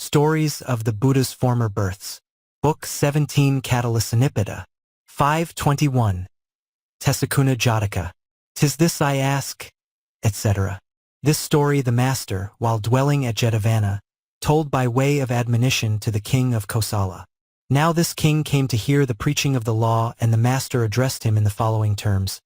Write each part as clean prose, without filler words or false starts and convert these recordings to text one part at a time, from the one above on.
Stories of the Buddha's Former Births. Book 17 Catalysanipada. 521. Tesukuna Jataka. "'Tis this I ask," etc. This story the master, while dwelling at Jetavana, told by way of admonition to the king of Kosala. Now this king came to hear the preaching of the law, and the master addressed him in the following terms.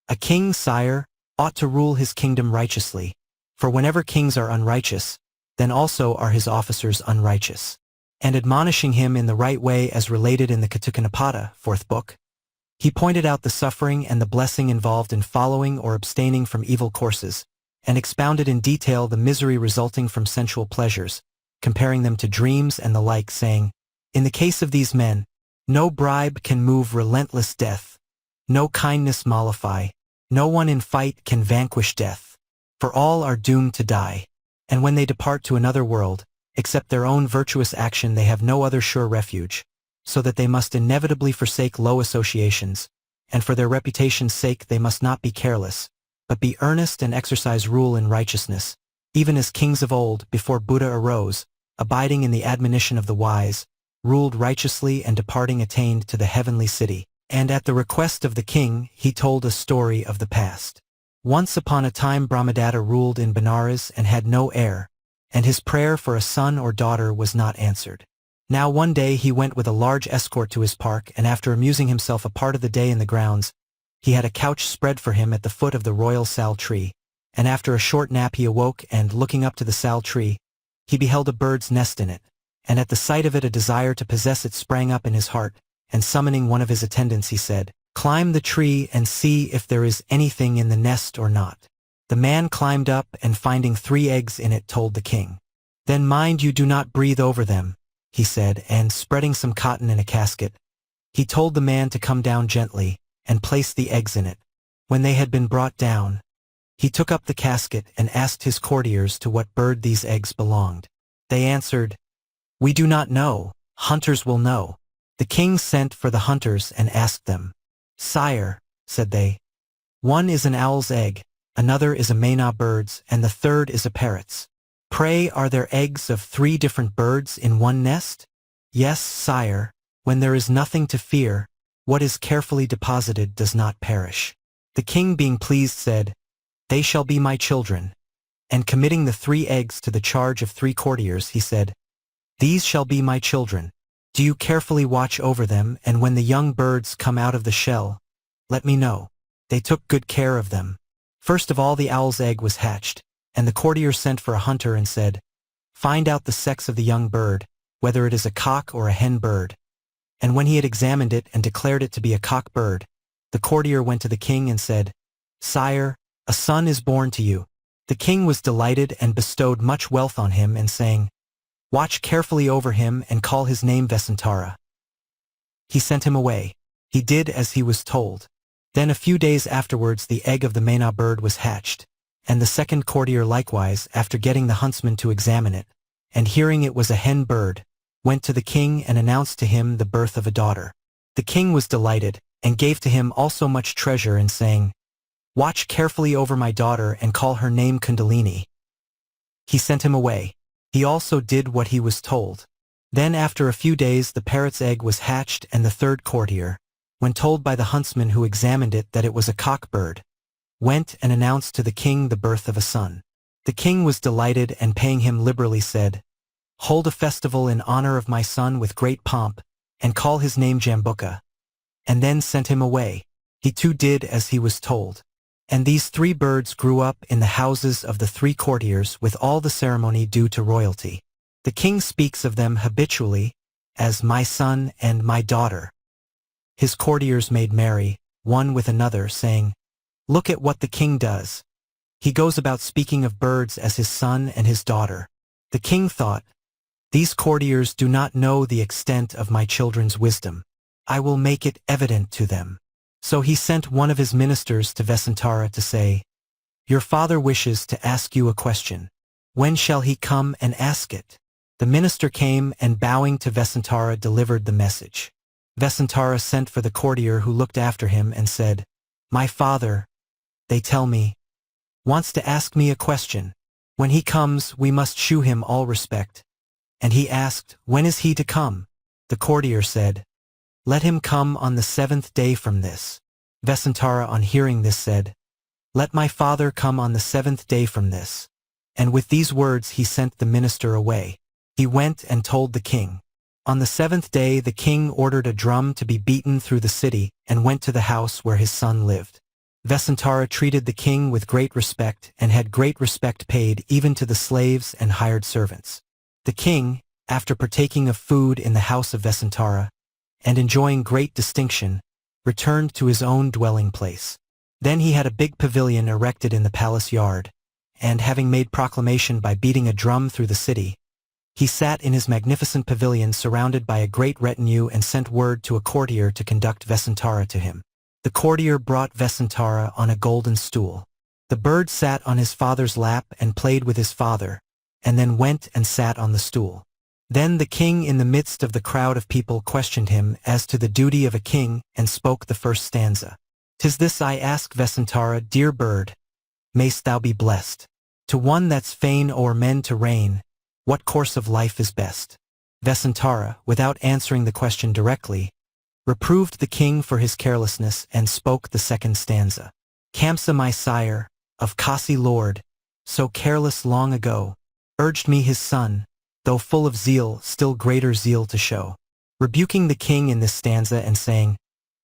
"A king, sire, ought to rule his kingdom righteously, for whenever kings are unrighteous, then also are his officers unrighteous." And admonishing him in the right way as related in the Kattukanapada, 4th book, he pointed out the suffering and the blessing involved in following or abstaining from evil courses, and expounded in detail the misery resulting from sensual pleasures, comparing them to dreams and the like, saying, "In the case of these men, no bribe can move relentless death, no kindness mollify, no one in fight can vanquish death, for all are doomed to die, and when they depart to another world, except their own virtuous action they have no other sure refuge, so that they must inevitably forsake low associations, and for their reputation's sake they must not be careless, but be earnest and exercise rule in righteousness, even as kings of old, before Buddha arose, abiding in the admonition of the wise, ruled righteously and departing attained to the heavenly city." And at the request of the king, he told a story of the past. Once upon a time Brahmadatta ruled in Benares and had no heir, and his prayer for a son or daughter was not answered. Now one day he went with a large escort to his park, and after amusing himself a part of the day in the grounds, he had a couch spread for him at the foot of the royal sal tree, and after a short nap he awoke, and looking up to the sal tree, he beheld a bird's nest in it, and at the sight of it a desire to possess it sprang up in his heart, and summoning one of his attendants he said, "Climb the tree and see if there is anything in the nest or not." The man climbed up, and finding 3 eggs in it told the king. "Then mind you do not breathe over them," he said, and spreading some cotton in a casket, he told the man to come down gently, and place the eggs in it. When they had been brought down, he took up the casket and asked his courtiers to what bird these eggs belonged. They answered, "We do not know, hunters will know." The king sent for the hunters and asked them. "Sire," said they, "one is an owl's egg, another is a maina bird's, and the third is a parrot's. Pray, are there eggs of 3 different birds in one nest?" "Yes, sire, when there is nothing to fear, what is carefully deposited does not perish." The king, being pleased, said, "They shall be my children." And committing the 3 eggs to the charge of 3 courtiers, he said, "These shall be my children. Do you carefully watch over them, and when the young birds come out of the shell, let me know." They took good care of them. First of all the owl's egg was hatched, and the courtier sent for a hunter and said, "Find out the sex of the young bird, whether it is a cock or a hen bird." And when he had examined it and declared it to be a cock bird, the courtier went to the king and said, "Sire, a son is born to you." The king was delighted and bestowed much wealth on him, and saying, "Watch carefully over him and call his name Vipassanā." He sent him away. He did as he was told. Then a few days afterwards the egg of the maina bird was hatched, and the second courtier likewise, after getting the huntsman to examine it, and hearing it was a hen bird, went to the king and announced to him the birth of a daughter. The king was delighted, and gave to him also much treasure, and saying, "Watch carefully over my daughter and call her name Kundalini." He sent him away. He also did what he was told. Then after a few days the parrot's egg was hatched, and the third courtier, when told by the huntsman who examined it that it was a cock bird, went and announced to the king the birth of a son. The king was delighted, and paying him liberally said, "Hold a festival in honor of my son with great pomp, and call his name Jambuka," and then sent him away. He too did as he was told. And these 3 birds grew up in the houses of the 3 courtiers with all the ceremony due to royalty. The king speaks of them habitually as "my son" and "my daughter." His courtiers made merry, one with another, saying, "Look at what the king does. He goes about speaking of birds as his son and his daughter." The king thought, "These courtiers do not know the extent of my children's wisdom. I will make it evident to them." So he sent one of his ministers to Vipassanā to say, "Your father wishes to ask you a question. When shall he come and ask it?" The minister came, and bowing to Vipassanā delivered the message. Vipassanā sent for the courtier who looked after him and said, "My father, they tell me, wants to ask me a question. When he comes we must shew him all respect, and he asked, "When is he to come?" The courtier said, "Let him come on the 7th day from this." Vesantara, on hearing this, said, "Let my father come on the 7th day from this." And with these words he sent the minister away. He went and told the king. On the 7th day the king ordered a drum to be beaten through the city and went to the house where his son lived. Vesantara treated the king with great respect and had great respect paid even to the slaves and hired servants. The king, after partaking of food in the house of Vesantara, and enjoying great distinction, returned to his own dwelling place. Then he had a big pavilion erected in the palace yard, and having made proclamation by beating a drum through the city, he sat in his magnificent pavilion surrounded by a great retinue and sent word to a courtier to conduct Vesantara to him. The courtier brought Vesantara on a golden stool. The bird sat on his father's lap and played with his father, and then went and sat on the stool. Then the king in the midst of the crowd of people questioned him as to the duty of a king and spoke the first stanza. "'Tis this I ask, Vesantara, dear bird, mayst thou be blessed. To one that's fain o'er men to reign, what course of life is best?" Vesantara, without answering the question directly, reproved the king for his carelessness and spoke the second stanza. "Kamsa, my sire, of Kasi lord, so careless long ago, urged me his son, though full of zeal, still greater zeal to show." Rebuking the king in this stanza and saying,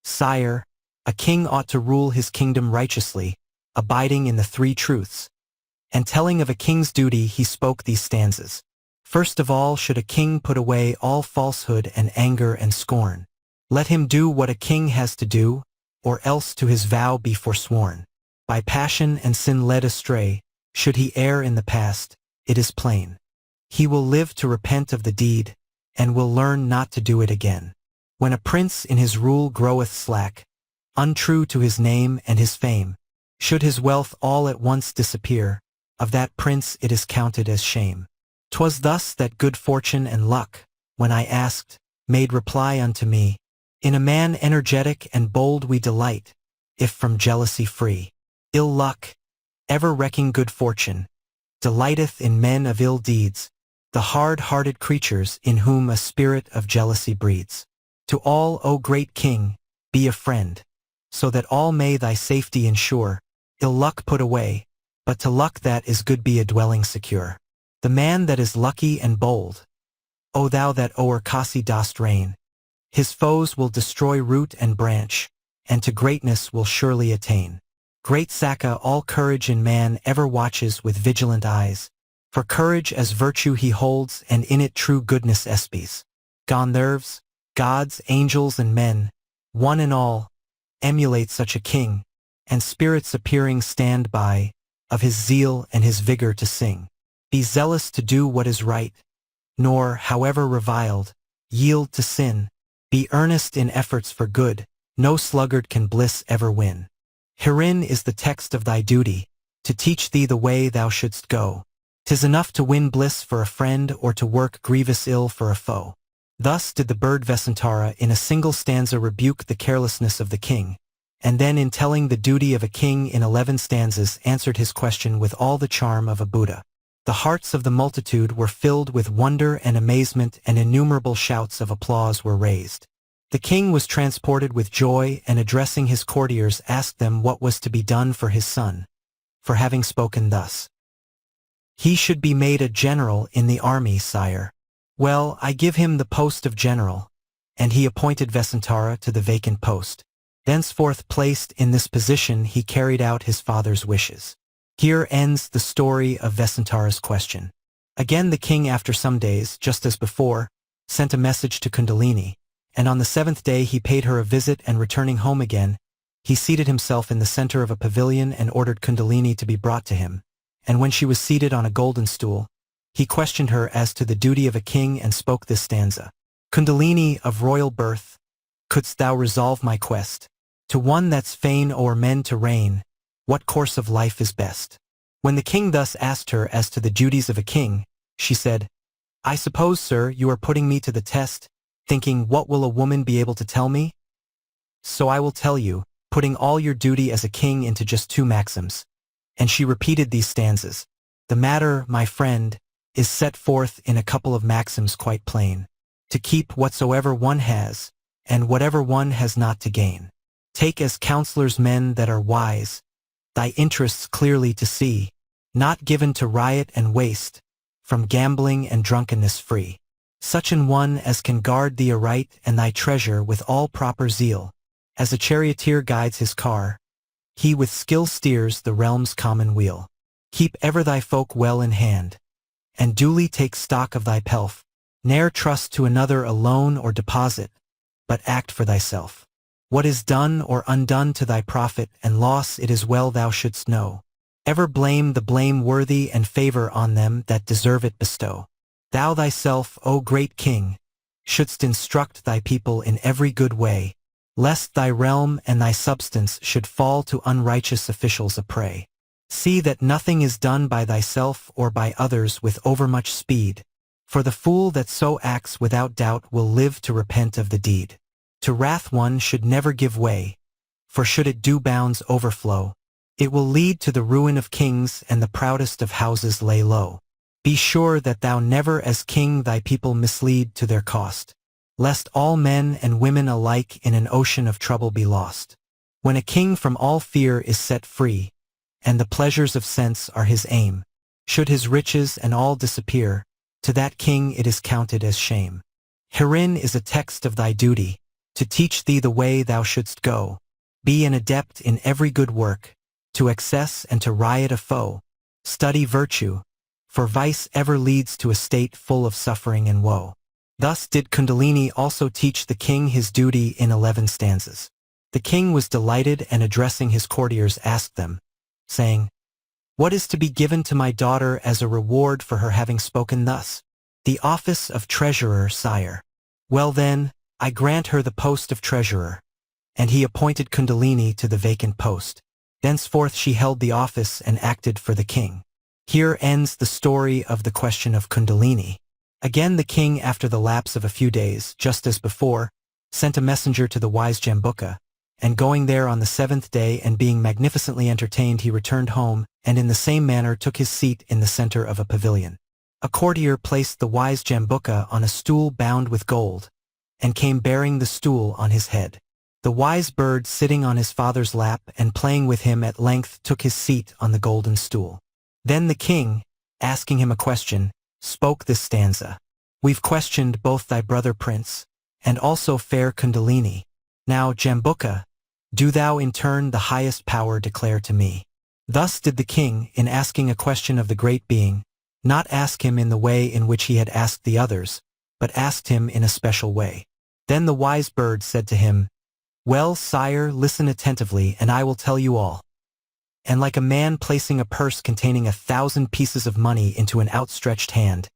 "Sire, a king ought to rule his kingdom righteously, abiding in the 3 truths." And telling of a king's duty he spoke these stanzas. "First of all should a king put away all falsehood and anger and scorn. Let him do what a king has to do, or else to his vow be forsworn. By passion and sin led astray, should he err in the past, it is plain, he will live to repent of the deed, and will learn not to do it again. When a prince in his rule groweth slack, untrue to his name and his fame, should his wealth all at once disappear, of that prince it is counted as shame. 'Twas thus that good fortune and luck, when I asked, made reply unto me, in a man energetic and bold we delight, if from jealousy free. Ill luck, ever wrecking good fortune, delighteth in men of ill deeds, the hard-hearted creatures in whom a spirit of jealousy breeds. To all, O great king, be a friend, so that all may thy safety ensure, ill luck put away, but to luck that is good be a dwelling secure. The man that is lucky and bold, O thou that o'er Kasi dost reign, his foes will destroy root and branch, and to greatness will surely attain. Great Saka, all courage in man ever watches with vigilant eyes, for courage as virtue he holds, and in it true goodness espies. Gandharvas, gods, angels, and men, one and all, emulate such a king, and spirits appearing stand by, of his zeal and his vigor to sing. Be zealous to do what is right, nor, however reviled, yield to sin. Be earnest in efforts for good, no sluggard can bliss ever win. Herein is the text of thy duty, to teach thee the way thou shouldst go. 'Tis enough to win bliss for a friend or to work grievous ill for a foe. Thus did the bird Vesantara in a single stanza rebuke the carelessness of the king, and then in telling the duty of a king in 11 stanzas answered his question with all the charm of a Buddha. The hearts of the multitude were filled with wonder and amazement, and innumerable shouts of applause were raised. The king was transported with joy, and addressing his courtiers asked them what was to be done for his son, for having spoken thus. "He should be made a general in the army, sire." "Well, I give him the post of general," and he appointed Vesantara to the vacant post. Thenceforth placed in this position he carried out his father's wishes. Here ends the story of Vesantara's question. Again the king, after some days, just as before, sent a message to Kundalini, and on the 7th day he paid her a visit, and returning home again, he seated himself in the center of a pavilion and ordered Kundalini to be brought to him, and when she was seated on a golden stool, he questioned her as to the duty of a king and spoke this stanza. "Kundalini of royal birth, couldst thou resolve my quest, to one that's fain o'er men to reign, what course of life is best?" When the king thus asked her as to the duties of a king, she said, "I suppose, sir, you are putting me to the test, thinking what will a woman be able to tell me? So I will tell you, putting all your duty as a king into just 2 maxims." And she repeated these stanzas. "The matter, my friend, is set forth in a couple of maxims quite plain. To keep whatsoever one has, and whatever one has not to gain. Take as counselors men that are wise, thy interests clearly to see, not given to riot and waste, from gambling and drunkenness free. Such an one as can guard thee aright and thy treasure with all proper zeal. As a charioteer guides his car, he with skill steers the realm's common wheel. Keep ever thy folk well in hand, and duly take stock of thy pelf. Ne'er trust to another a loan or deposit, but act for thyself. What is done or undone to thy profit and loss it is well thou shouldst know. Ever blame the blameworthy and favor on them that deserve it bestow. Thou thyself, O great king, shouldst instruct thy people in every good way, lest thy realm and thy substance should fall to unrighteous officials a prey. See that nothing is done by thyself or by others with overmuch speed, for the fool that so acts without doubt will live to repent of the deed. To wrath one should never give way, for should it do bounds overflow, it will lead to the ruin of kings and the proudest of houses lay low. Be sure that thou never as king thy people mislead to their cost, lest all men and women alike in an ocean of trouble be lost. When a king from all fear is set free, and the pleasures of sense are his aim, should his riches and all disappear, to that king it is counted as shame. Herein is a text of thy duty, to teach thee the way thou shouldst go. Be an adept in every good work, to excess and to riot a foe. Study virtue, for vice ever leads to a state full of suffering and woe. Thus did Kundalini also teach the king his duty in 11 stanzas. The king was delighted and addressing his courtiers asked them, saying, "What is to be given to my daughter as a reward for her having spoken thus?" "The office of treasurer, sire." "Well then, I grant her the post of treasurer." And he appointed Kundalini to the vacant post. Thenceforth she held the office and acted for the king. Here ends the story of the question of Kundalini. Again the king, after the lapse of a few days, just as before, sent a messenger to the wise Jambuka, and going there on the 7th day and being magnificently entertained he returned home, and in the same manner took his seat in the center of a pavilion. A courtier placed the wise Jambuka on a stool bound with gold, and came bearing the stool on his head. The wise bird sitting on his father's lap and playing with him at length took his seat on the golden stool. Then the king, asking him a question, spoke this stanza. "We've questioned both thy brother prince, and also fair Kundalini. Now, Jambuka, do thou in turn the highest power declare to me." Thus did the king, in asking a question of the great being, not ask him in the way in which he had asked the others, but asked him in a special way. Then the wise bird said to him, "Well, sire, listen attentively, and I will tell you all." And like a man placing a purse containing 1,000 pieces of money into an outstretched hand,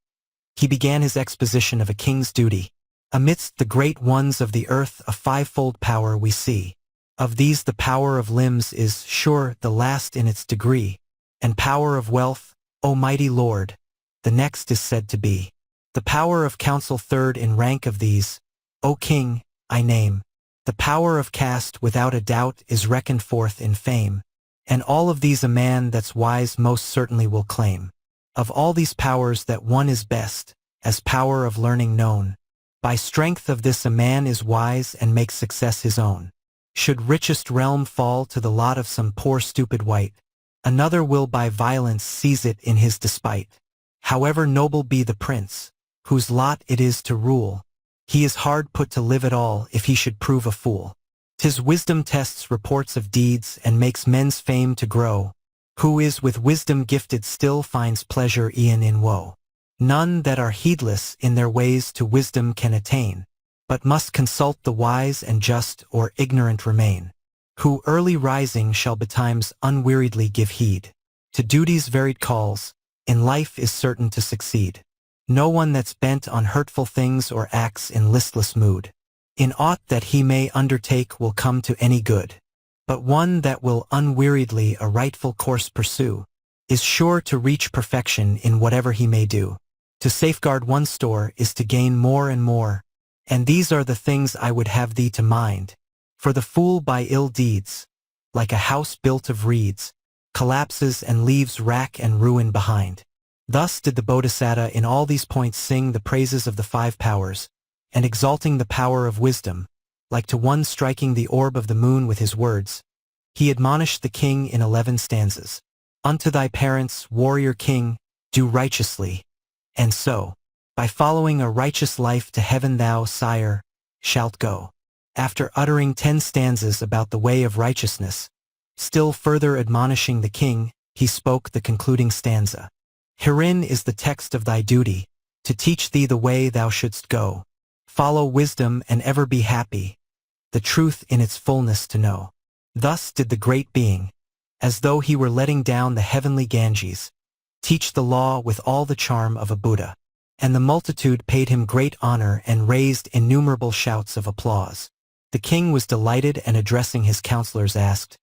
he began his exposition of a king's duty. Amidst the great ones of the earth a fivefold power we see. Of these the power of limbs is, sure, the last in its degree, and power of wealth, O mighty Lord, the next is said to be. The power of counsel third in rank of these, O King, I name. The power of caste without a doubt is reckoned forth in fame, and all of these a man that's wise most certainly will claim. Of all these powers that one is best, as power of learning known. By strength of this a man is wise and makes success his own. Should richest realm fall to the lot of some poor stupid wight, another will by violence seize it in his despite. However noble be the prince, whose lot it is to rule, he is hard put to live at all if he should prove a fool. 'Tis wisdom tests reports of deeds and makes men's fame to grow. Who is with wisdom gifted still finds pleasure e'en in woe. None that are heedless in their ways to wisdom can attain, but must consult the wise and just or ignorant remain. Who early rising shall betimes unweariedly give heed to duty's varied calls, in life is certain to succeed. No one that's bent on hurtful things or acts in listless mood, in aught that he may undertake will come to any good. But one that will unweariedly a rightful course pursue, is sure to reach perfection in whatever he may do. To safeguard one's store is to gain more and more, and these are the things I would have thee to mind. For the fool by ill deeds, like a house built of reeds, collapses and leaves wrack and ruin behind. Thus did the Bodhisattva in all these points sing the praises of the five powers, and exalting the power of wisdom, like to one striking the orb of the moon with his words, he admonished the king in 11 stanzas. Unto thy parents, warrior king, do righteously, and so, by following a righteous life to heaven thou, sire, shalt go. After uttering 10 stanzas about the way of righteousness, still further admonishing the king, he spoke the concluding stanza. Herein is the text of thy duty, to teach thee the way thou shouldst go. Follow wisdom and ever be happy, the truth in its fullness to know. Thus did the great being, as though he were letting down the heavenly Ganges, teach the law with all the charm of a Buddha. And the multitude paid him great honor and raised innumerable shouts of applause. The king was delighted and addressing his counselors asked,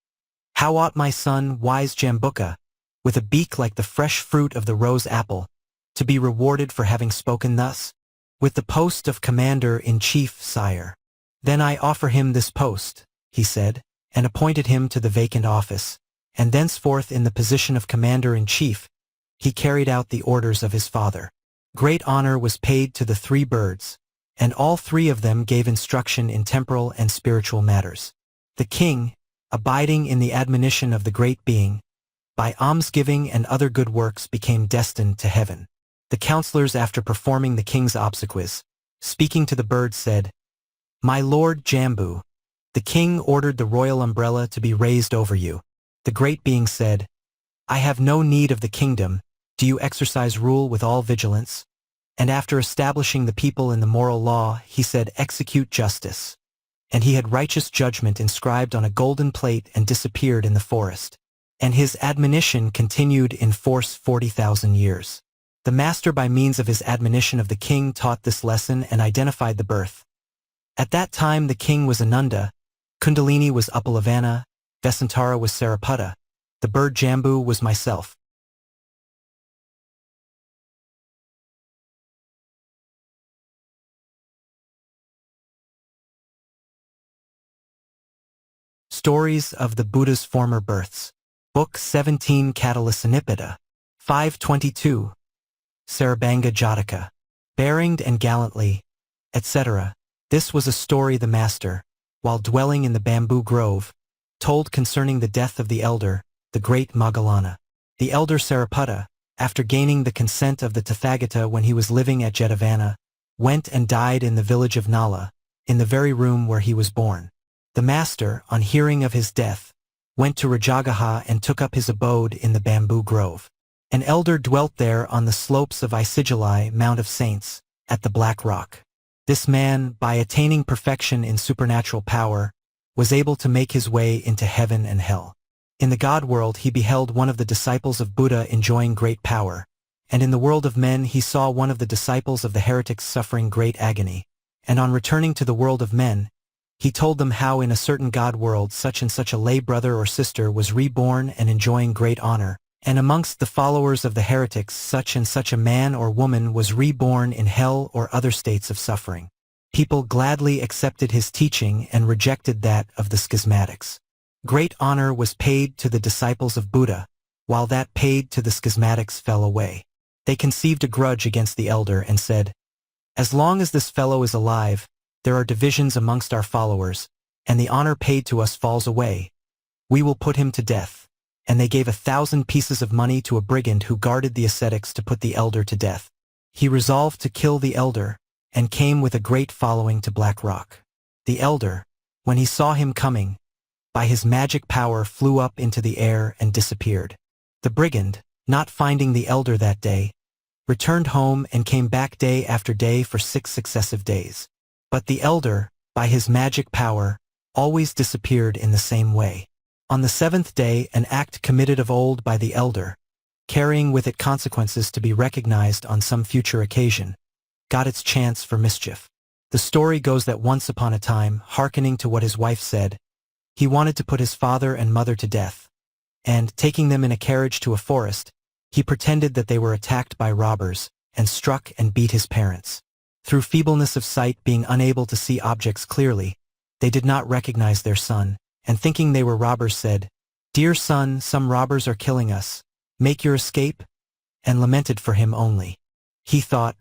How ought my son, wise Jambuka, with a beak like the fresh fruit of the rose apple, to be rewarded for having spoken thus? With the post of commander-in-chief, sire. Then I offer him this post, he said, and appointed him to the vacant office, and thenceforth in the position of commander-in-chief, he carried out the orders of his father. Great honor was paid to the 3 birds, and all 3 of them gave instruction in temporal and spiritual matters. The king, abiding in the admonition of the great being, by almsgiving and other good works became destined to heaven. The counselors, after performing the king's obsequies, speaking to the birds, said, My lord Jambu, the king ordered the royal umbrella to be raised over you. The great being said, I have no need of the kingdom. Do you exercise rule with all vigilance? And after establishing the people in the moral law, he said, Execute justice. And he had righteous judgment inscribed on a golden plate and disappeared in the forest. And his admonition continued in force 40,000 years. The master, by means of his admonition of the king, taught this lesson and identified the birth. At that time the king was Ananda, Kundalini was Upalavana, Vesantara was Sariputta, the bird Jambu was myself. Stories of the Buddha's Former Births. Book 17 Catalysanipita. 522. Sarabhangha Jataka. Bearinged and gallantly, etc. This was a story the master, while dwelling in the bamboo grove, told concerning the death of the elder, the great Moggallana. The elder Sariputta, after gaining the consent of the Tathagata when he was living at Jetavana, went and died in the village of Nala, in the very room where he was born. The master, on hearing of his death, went to Rajagaha and took up his abode in the bamboo grove. An elder dwelt there on the slopes of Isigilai, Mount of Saints, at the Black Rock. This man, by attaining perfection in supernatural power, was able to make his way into heaven and hell. In the God world he beheld one of the disciples of Buddha enjoying great power, and in the world of men he saw one of the disciples of the heretics suffering great agony. And on returning to the world of men, he told them how in a certain God world such and such a lay brother or sister was reborn and enjoying great honor, and amongst the followers of the heretics such and such a man or woman was reborn in hell or other states of suffering. People gladly accepted his teaching and rejected that of the schismatics. Great honor was paid to the disciples of Buddha, while that paid to the schismatics fell away. They conceived a grudge against the elder and said, As long as this fellow is alive, there are divisions amongst our followers, and the honor paid to us falls away. We will put him to death. And they gave 1,000 pieces of money to a brigand who guarded the ascetics to put the elder to death. He resolved to kill the elder, and came with a great following to Black Rock. The elder, when he saw him coming, by his magic power flew up into the air and disappeared. The brigand, not finding the elder that day, returned home and came back day after day for 6 successive days. But the elder, by his magic power, always disappeared in the same way. On the 7th day, an act committed of old by the elder, carrying with it consequences to be recognized on some future occasion, got its chance for mischief. The story goes that once upon a time, hearkening to what his wife said, he wanted to put his father and mother to death, and, taking them in a carriage to a forest, he pretended that they were attacked by robbers, and struck and beat his parents. Through feebleness of sight, being unable to see objects clearly, they did not recognize their son, and thinking they were robbers said, Dear son, some robbers are killing us. Make your escape. and lamented for him only. He thought,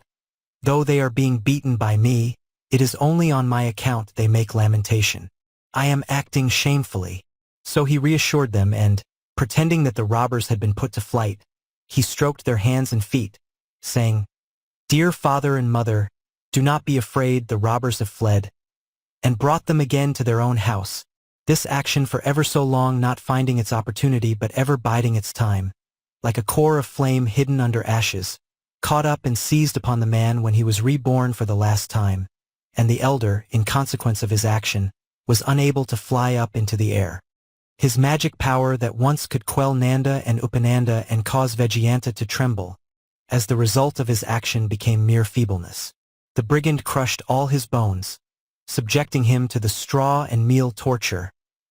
though they are being beaten by me, it is only on my account they make lamentation. I am acting shamefully. So he reassured them and, pretending that the robbers had been put to flight, he stroked their hands and feet, saying, Dear father and mother, do not be afraid, the robbers have fled, and brought them again to their own house. This action for ever so long not finding its opportunity but ever biding its time, like a core of flame hidden under ashes, caught up and seized upon the man when he was reborn for the last time, and the elder, in consequence of his action, was unable to fly up into the air. His magic power that once could quell Nanda and Upananda and cause Vejayanta to tremble, as the result of his action became mere feebleness. The brigand crushed all his bones, subjecting him to the straw and meal torture,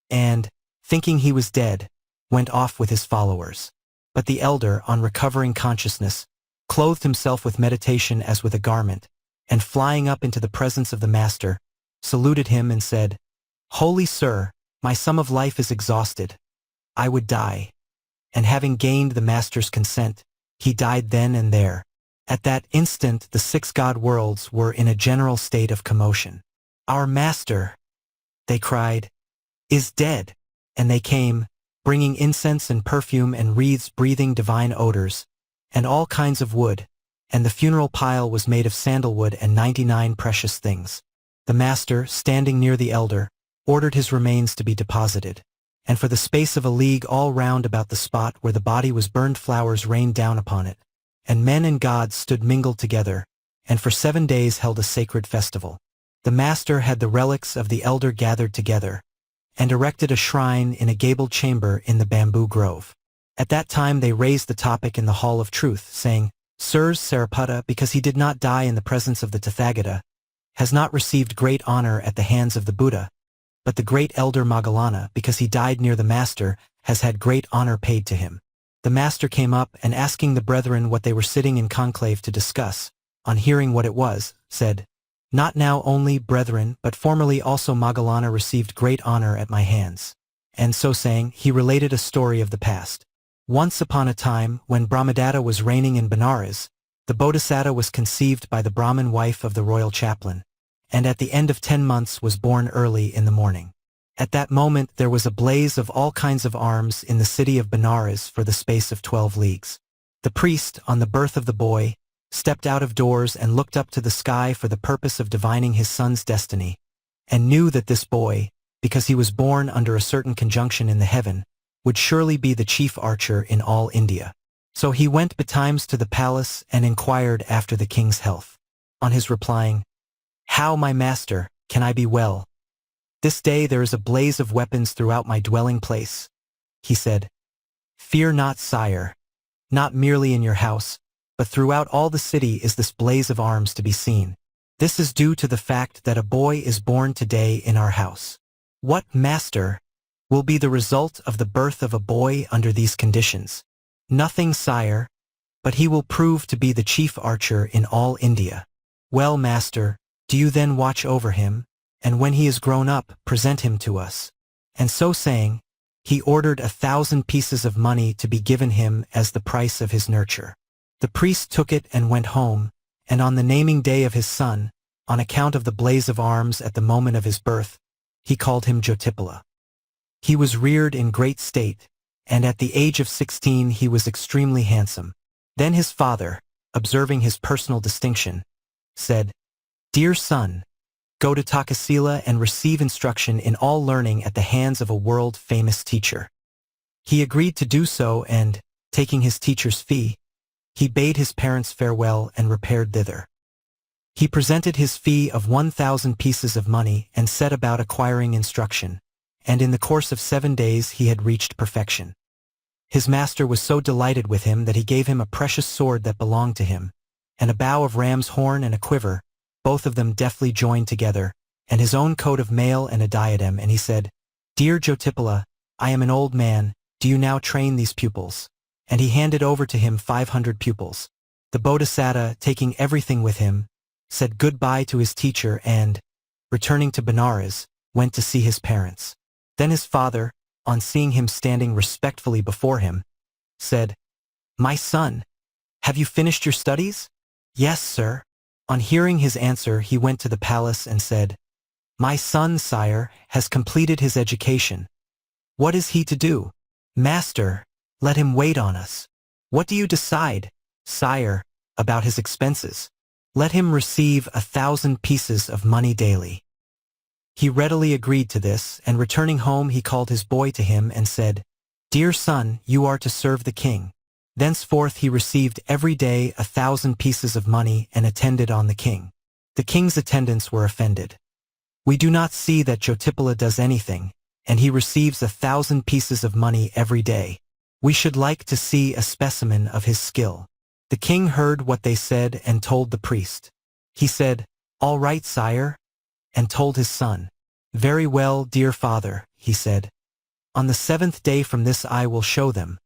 and, thinking he was dead, went off with his followers. But the elder, on recovering consciousness, clothed himself with meditation as with a garment, and flying up into the presence of the master, saluted him and said, Holy sir, my sum of life is exhausted. I would die. And having gained the master's consent, he died then and there. At that instant the 6 god worlds were in a general state of commotion. Our master, they cried, is dead. And they came, bringing incense and perfume and wreaths breathing divine odors, and all kinds of wood, and the funeral pile was made of sandalwood and 99 precious things. The master, standing near the elder, ordered his remains to be deposited, and for the space of a league all round about the spot where the body was burned flowers rained down upon it, and men and gods stood mingled together, and for 7 days held a sacred festival. The master had the relics of the elder gathered together, and erected a shrine in a gabled chamber in the bamboo grove. At that time they raised the topic in the Hall of Truth, saying, Sirs, Sariputta, because he did not die in the presence of the Tathagata, has not received great honor at the hands of the Buddha, but the great elder Moggallana, because he died near the master, has had great honor paid to him. The master came up and asking the brethren what they were sitting in conclave to discuss, on hearing what it was, said, Not now only, brethren, but formerly also Moggallana received great honor at my hands. And so saying, he related a story of the past. Once upon a time, when Brahmadatta was reigning in Benares, the Bodhisattva was conceived by the Brahmin wife of the royal chaplain, and at the end of 10 months was born early in the morning. At that moment there was a blaze of all kinds of arms in the city of Benares for the space of 12 leagues. The priest, on the birth of the boy, stepped out of doors and looked up to the sky for the purpose of divining his son's destiny, and knew that this boy, because he was born under a certain conjunction in the heaven, would surely be the chief archer in all India. So he went betimes to the palace and inquired after the king's health. On his replying, How, my master, can I be well? This day there is a blaze of weapons throughout my dwelling place. He said, Fear not, sire. Not merely in your house, but throughout all the city is this blaze of arms to be seen. This is due to the fact that a boy is born today in our house. What, master, will be the result of the birth of a boy under these conditions? Nothing, sire, but he will prove to be the chief archer in all India. Well, master, do you then watch over him, and when he is grown up, present him to us. And so saying, he ordered 1,000 pieces of money to be given him as the price of his nurture. The priest took it and went home, and on the naming day of his son, on account of the blaze of arms at the moment of his birth, he called him Jyotipala. He was reared in great state, and at the age of 16 he was extremely handsome. Then his father, observing his personal distinction, said, Dear son, go to Takasila and receive instruction in all learning at the hands of a world-famous teacher. He agreed to do so and, taking his teacher's fee, he bade his parents farewell and repaired thither. He presented his fee of 1,000 pieces of money and set about acquiring instruction, and in the course of 7 days he had reached perfection. His master was so delighted with him that he gave him a precious sword that belonged to him, and a bow of ram's horn and a quiver, both of them deftly joined together, and his own coat of mail and a diadem, and he said, Dear Jyotipala, I am an old man, do you now train these pupils? And he handed over to him 500 pupils. The Bodhisattva, taking everything with him, said goodbye to his teacher and, returning to Benares, went to see his parents. Then his father, on seeing him standing respectfully before him, said, My son, Have you finished your studies? Yes, sir. On hearing his answer, he went to the palace and said, My son, sire, has completed his education. What is he to do? Master, let him wait on us. What do you decide, sire, about his expenses? Let him receive 1,000 pieces of money daily. He readily agreed to this, and returning home he called his boy to him and said, Dear son, you are to serve the king. Thenceforth he received every day 1,000 pieces of money and attended on the king. The king's attendants were offended. We do not see that Jātaka does anything, and he receives 1,000 pieces of money every day. We should like to see a specimen of his skill. The king heard what they said and told the priest. He said, All right, sire, and told his son. Very well, dear father, he said. On the 7th day from this I will show them.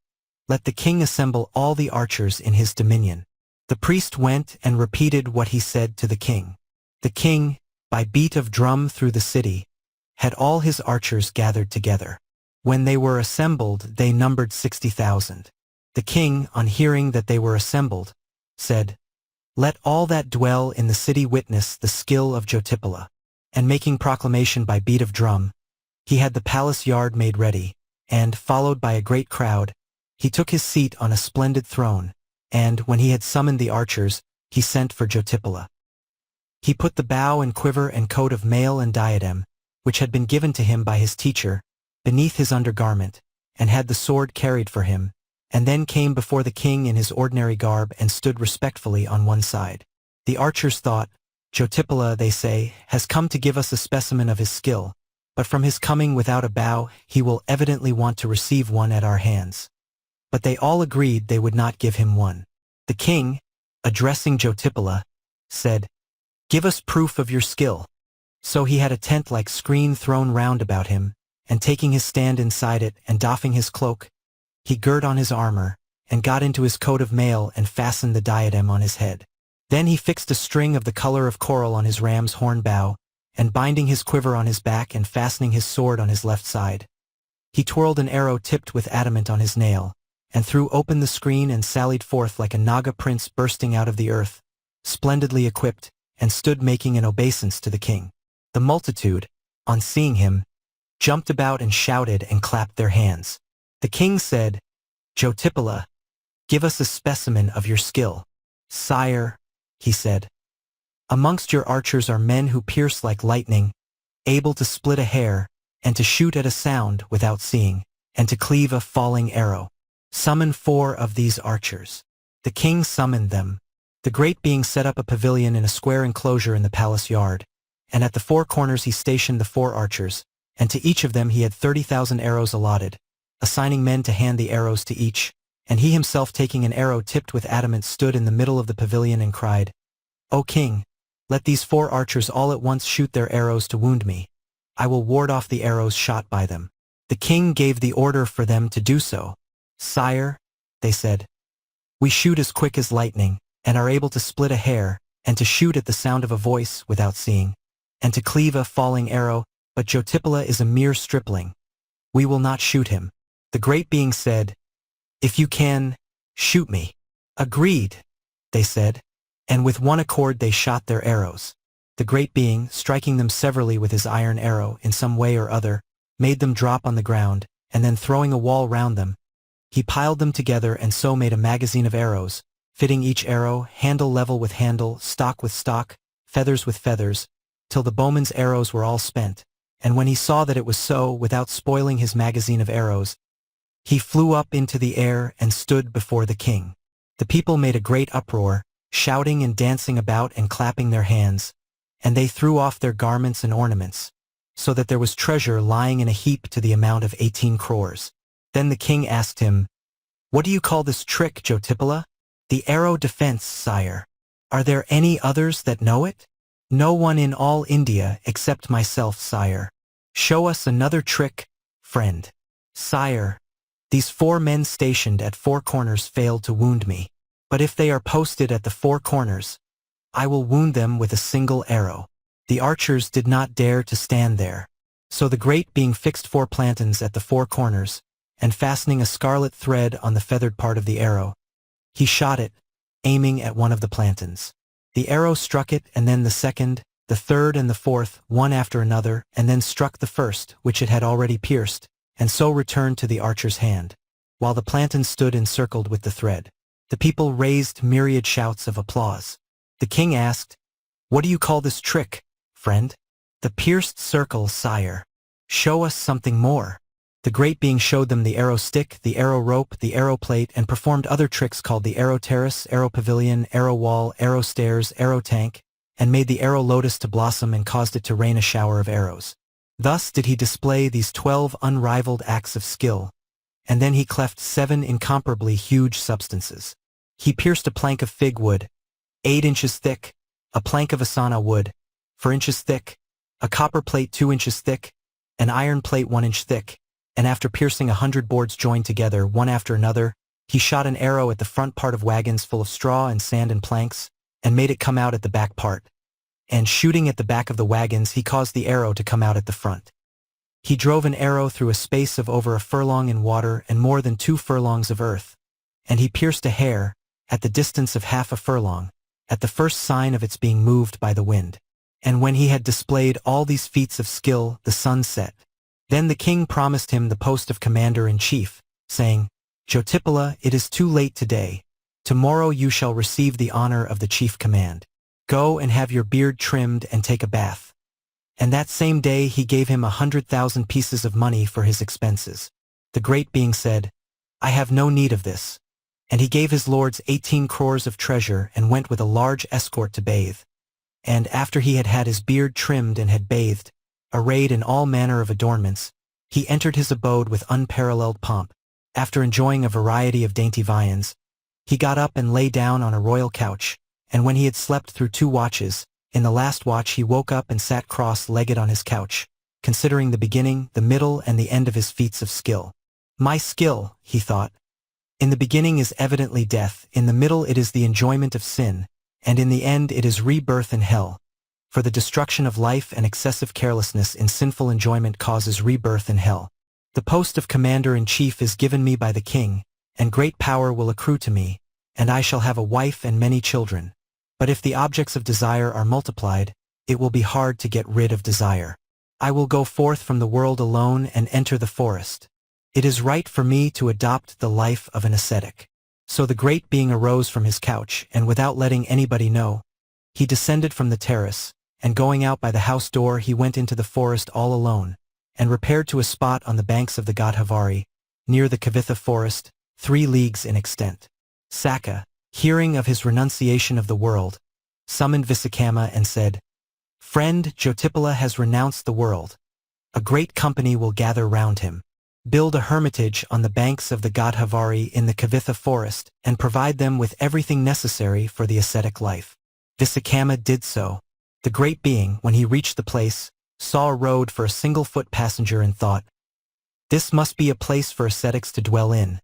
Let the king assemble all the archers in his dominion. The priest went and repeated what he said to the king. The king, by beat of drum through the city, had all his archers gathered together. When they were assembled, they numbered 60,000. The king, on hearing that they were assembled, said, Let all that dwell in the city witness the skill of Jātaka. And making proclamation by beat of drum, he had the palace yard made ready, and, followed by a great crowd, he took his seat on a splendid throne, and, when he had summoned the archers, he sent for Jātaka. He put the bow and quiver and coat of mail and diadem, which had been given to him by his teacher, beneath his undergarment, and had the sword carried for him, and then came before the king in his ordinary garb and stood respectfully on one side. The archers thought, Jātaka, they say, has come to give us a specimen of his skill, but from his coming without a bow, he will evidently want to receive one at our hands. But they all agreed they would not give him one. The king, addressing Jātaka, said, Give us proof of your skill. So he had a tent-like screen thrown round about him, and taking his stand inside it and doffing his cloak, he girt on his armor, and got into his coat of mail and fastened the diadem on his head. Then he fixed a string of the color of coral on his ram's horn bow, and binding his quiver on his back and fastening his sword on his left side, he twirled an arrow tipped with adamant on his nail, and threw open the screen and sallied forth like a Naga prince bursting out of the earth, splendidly equipped, and stood making an obeisance to the king. The multitude, on seeing him, jumped about and shouted and clapped their hands. The king said, Jātaka, give us a specimen of your skill. Sire, he said, amongst your archers are men who pierce like lightning, able to split a hair, and to shoot at a sound without seeing, and to cleave a falling arrow. Summon 4 of these archers. The king summoned them. The great being set up a pavilion in a square enclosure in the palace yard, and at the 4 corners he stationed the 4 archers, and to each of them he had 30,000 arrows allotted, assigning men to hand the arrows to each, and he himself taking an arrow tipped with adamant stood in the middle of the pavilion and cried, O king, let these 4 archers all at once shoot their arrows to wound me. I will ward off the arrows shot by them. The king gave the order for them to do so. Sire, they said, we shoot as quick as lightning, and are able to split a hair, and to shoot at the sound of a voice without seeing, and to cleave a falling arrow, but Jātaka is a mere stripling. We will not shoot him. The great being said, If you can, shoot me. Agreed, they said, and with one accord they shot their arrows. The great being, striking them severally with his iron arrow in some way or other, made them drop on the ground, and then throwing a wall round them, he piled them together and so made a magazine of arrows, fitting each arrow, handle level with handle, stock with stock, feathers with feathers, till the bowman's arrows were all spent, and when he saw that it was so, without spoiling his magazine of arrows, he flew up into the air and stood before the king. The people made a great uproar, shouting and dancing about and clapping their hands, and they threw off their garments and ornaments, so that there was treasure lying in a heap to the amount of 18 crores. Then the king asked him, What do you call this trick, Jātaka? The arrow defense, sire. Are there any others that know it? No one in all India except myself, sire. Show us another trick, friend. Sire, these 4 men stationed at 4 corners failed to wound me, but if they are posted at the 4 corners, I will wound them with a single arrow. The archers did not dare to stand there, so the great being fixed 4 plantains at the 4 corners, and fastening a scarlet thread on the feathered part of the arrow, he shot it, aiming at one of the plantains. The arrow struck it, and then the second, the third and the fourth, one after another, and then struck the first, which it had already pierced, and so returned to the archer's hand, while the plantains stood encircled with the thread. The people raised myriad shouts of applause. The king asked, "What do you call this trick, friend?" "The pierced circle, sire." "Show us something more." The great being showed them the arrow stick, the arrow rope, the arrow plate, and performed other tricks called the arrow terrace, arrow pavilion, arrow wall, arrow stairs, arrow tank, and made the arrow lotus to blossom and caused it to rain a shower of arrows. Thus did he display these 12 unrivaled acts of skill, and then he cleft 7 incomparably huge substances. He pierced a plank of fig wood, 8 inches thick, a plank of vipassanā wood, 4 inches thick, a copper plate 2 inches thick, an iron plate 1 inch thick, and after piercing 100 boards joined together, one after another, he shot an arrow at the front part of wagons full of straw and sand and planks, and made it come out at the back part. And shooting at the back of the wagons, he caused the arrow to come out at the front. He drove an arrow through a space of over a furlong in water and more than 2 furlongs of earth, and he pierced a hare, at the distance of half a furlong, at the first sign of its being moved by the wind. And when he had displayed all these feats of skill, the sun set. Then the king promised him the post of commander-in-chief, saying, "Jotipala, it is too late today. Tomorrow you shall receive the honor of the chief command. Go and have your beard trimmed and take a bath." And that same day he gave him 100,000 pieces of money for his expenses. The great being said, "I have no need of this." And he gave his lords 18 crores of treasure and went with a large escort to bathe. And after he had had his beard trimmed and had bathed, arrayed in all manner of adornments, he entered his abode with unparalleled pomp. After enjoying a variety of dainty viands, he got up and lay down on a royal couch, and when he had slept through 2 watches, in the last watch he woke up and sat cross-legged on his couch, considering the beginning, the middle, and the end of his feats of skill. "My skill," he thought, "in the beginning is evidently death, in the middle it is the enjoyment of sin, and in the end it is rebirth in hell. For the destruction of life and excessive carelessness in sinful enjoyment causes rebirth in hell. The post of commander-in-chief is given me by the king, and great power will accrue to me, and I shall have a wife and many children. But if the objects of desire are multiplied, it will be hard to get rid of desire. I will go forth from the world alone and enter the forest. It is right for me to adopt the life of an ascetic." So the great being arose from his couch, and without letting anybody know, he descended from the terrace, and going out by the house door he went into the forest all alone, and repaired to a spot on the banks of the Godavari, near the Kavitha forest, 3 leagues in extent. Saka, hearing of his renunciation of the world, summoned Vipassanā and said, "Friend, Jotipala has renounced the world. A great company will gather round him. Build a hermitage on the banks of the Godavari in the Kavitha forest, and provide them with everything necessary for the ascetic life." Vipassanā did so. The great being, when he reached the place, saw a road for a single-foot passenger and thought, "This must be a place for ascetics to dwell in."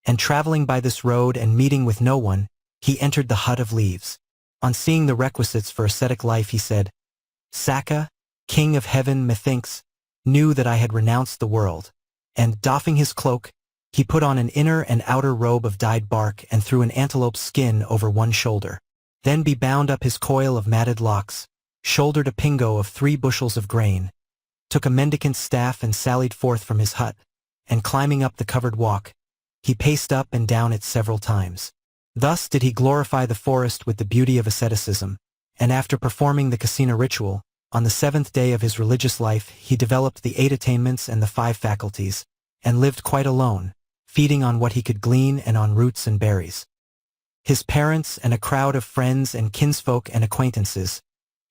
And traveling by this road and meeting with no one, he entered the hut of leaves. On seeing the requisites for ascetic life, he said, "Saka, king of heaven, methinks, knew that I had renounced the world." And, doffing his cloak, he put on an inner and outer robe of dyed bark and threw an antelope's skin over one shoulder. Then bound up his coil of matted locks, shouldered a pingo of 3 bushels of grain, took a mendicant's staff and sallied forth from his hut, and climbing up the covered walk, he paced up and down it several times. Thus did he glorify the forest with the beauty of asceticism, and after performing the kasina ritual, on the 7th day of his religious life he developed the 8 attainments and the 5 faculties, and lived quite alone, feeding on what he could glean and on roots and berries. His parents and a crowd of friends and kinsfolk and acquaintances,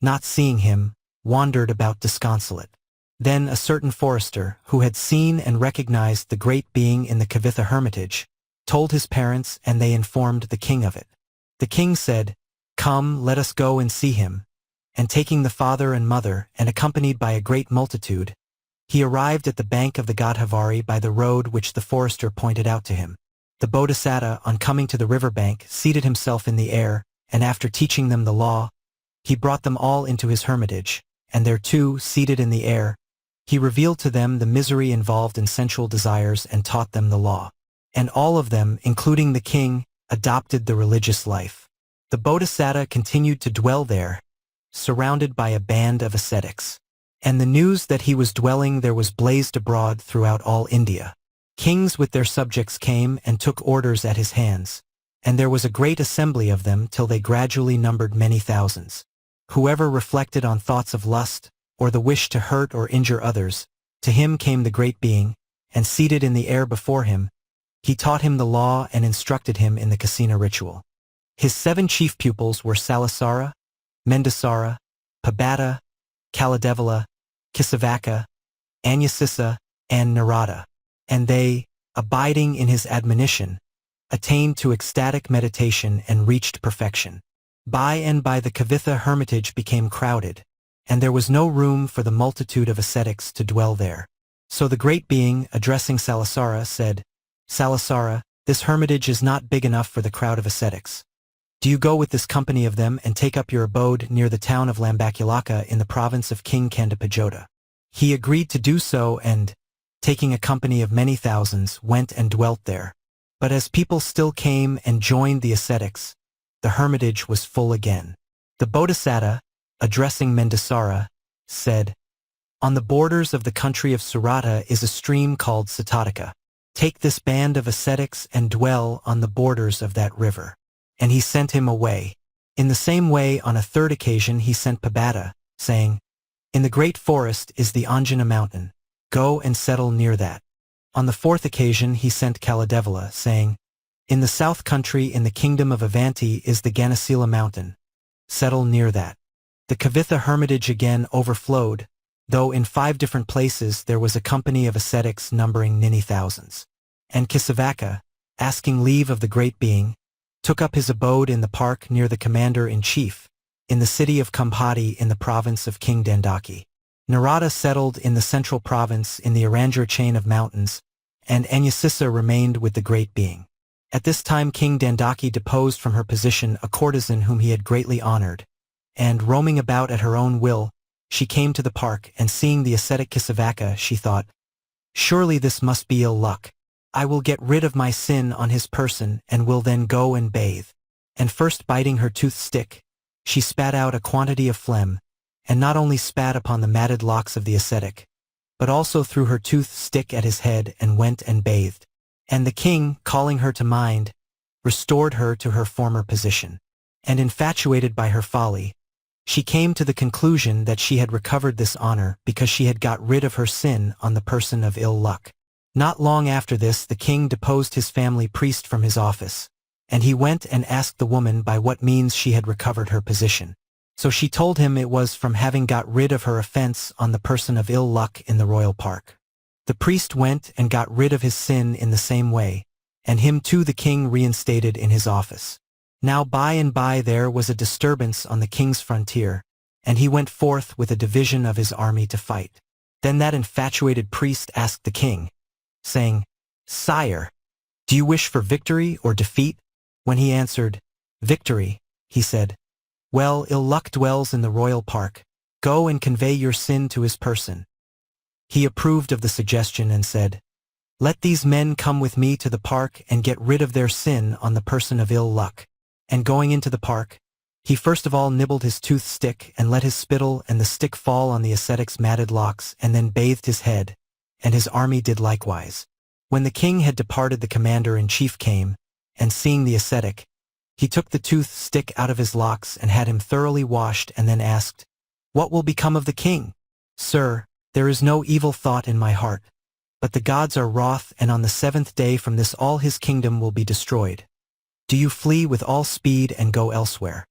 not seeing him, wandered about disconsolate. Then a certain forester, who had seen and recognized the great being in the Kavitha hermitage, told his parents, and they informed the king of it. The king said, "Come, let us go and see him." And taking the father and mother, and accompanied by a great multitude, he arrived at the bank of the Godavari by the road which the forester pointed out to him. The Bodhisattva, on coming to the river bank, seated himself in the air, and after teaching them the law, he brought them all into his hermitage, and there too, seated in the air, he revealed to them the misery involved in sensual desires and taught them the law. And all of them, including the king, adopted the religious life. The Bodhisattva continued to dwell there, surrounded by a band of ascetics. And the news that he was dwelling there was blazed abroad throughout all India. Kings with their subjects came and took orders at his hands, and there was a great assembly of them till they gradually numbered many thousands. Whoever reflected on thoughts of lust, or the wish to hurt or injure others, to him came the great being, and seated in the air before him, he taught him the law and instructed him in the kasina ritual. His 7 chief pupils were Salasara, Mendasara, Pabata, Kaladevala, Kisavaka, Anyasissa, and Narada, and they, abiding in his admonition, attained to ecstatic meditation and reached perfection. By and by the Kavitha hermitage became crowded, and there was no room for the multitude of ascetics to dwell there. So the great being, addressing Salasara, said, "Salasara, this hermitage is not big enough for the crowd of ascetics. Do you go with this company of them and take up your abode near the town of Lambakulaka in the province of King Kandapajota?" He agreed to do so and, taking a company of many thousands, went and dwelt there. But as people still came and joined the ascetics, the hermitage was full again. The Bodhisattva, addressing Mendasara, said, "On the borders of the country of Surata is a stream called Sataka. Take this band of ascetics and dwell on the borders of that river." And he sent him away. In the same way, on a third occasion he sent Pabata, saying, "In the great forest is the Anjana mountain. Go and settle near that." On the fourth occasion he sent Kaladevala, saying, "In the south country in the kingdom of Avanti is the Ganasila mountain. Settle near that." The Kavitha hermitage again overflowed, though in 5 different places there was a company of ascetics numbering many thousands. And Kisavaka, asking leave of the great being, took up his abode in the park near the commander-in-chief, in the city of Kampati in the province of King Dandaki. Narada settled in the central province in the Aranjur chain of mountains, and Anyasissa remained with the great being. At this time King Dandaki deposed from her position a courtesan whom he had greatly honored, and, roaming about at her own will, she came to the park, and seeing the ascetic Kisavaka, she thought, "Surely this must be ill luck. I will get rid of my sin on his person and will then go and bathe." And first biting her tooth stick, she spat out a quantity of phlegm, and not only spat upon the matted locks of the ascetic, but also threw her tooth stick at his head and went and bathed. And the king, calling her to mind, restored her to her former position. And infatuated by her folly, she came to the conclusion that she had recovered this honor because she had got rid of her sin on the person of ill luck. Not long after this the king deposed his family priest from his office, and he went and asked the woman by what means she had recovered her position. So she told him it was from having got rid of her offense on the person of ill luck in the royal park. The priest went and got rid of his sin in the same way, and him too the king reinstated in his office. Now by and by there was a disturbance on the king's frontier, and he went forth with a division of his army to fight. Then that infatuated priest asked the king, saying, "Sire, do you wish for victory or defeat?" When he answered, "Victory," he said, "Well, ill luck dwells in the royal park. Go and convey your sin to his person." He approved of the suggestion and said, "Let these men come with me to the park and get rid of their sin on the person of ill luck." And going into the park, he first of all nibbled his tooth stick and let his spittle and the stick fall on the ascetic's matted locks, and then bathed his head, and his army did likewise. When the king had departed the commander-in-chief came, and seeing the ascetic, he took the tooth stick out of his locks and had him thoroughly washed, and then asked, "What will become of the king?" "Sir, there is no evil thought in my heart, but the gods are wroth, and on the 7th day from this all his kingdom will be destroyed. Do you flee with all speed and go elsewhere."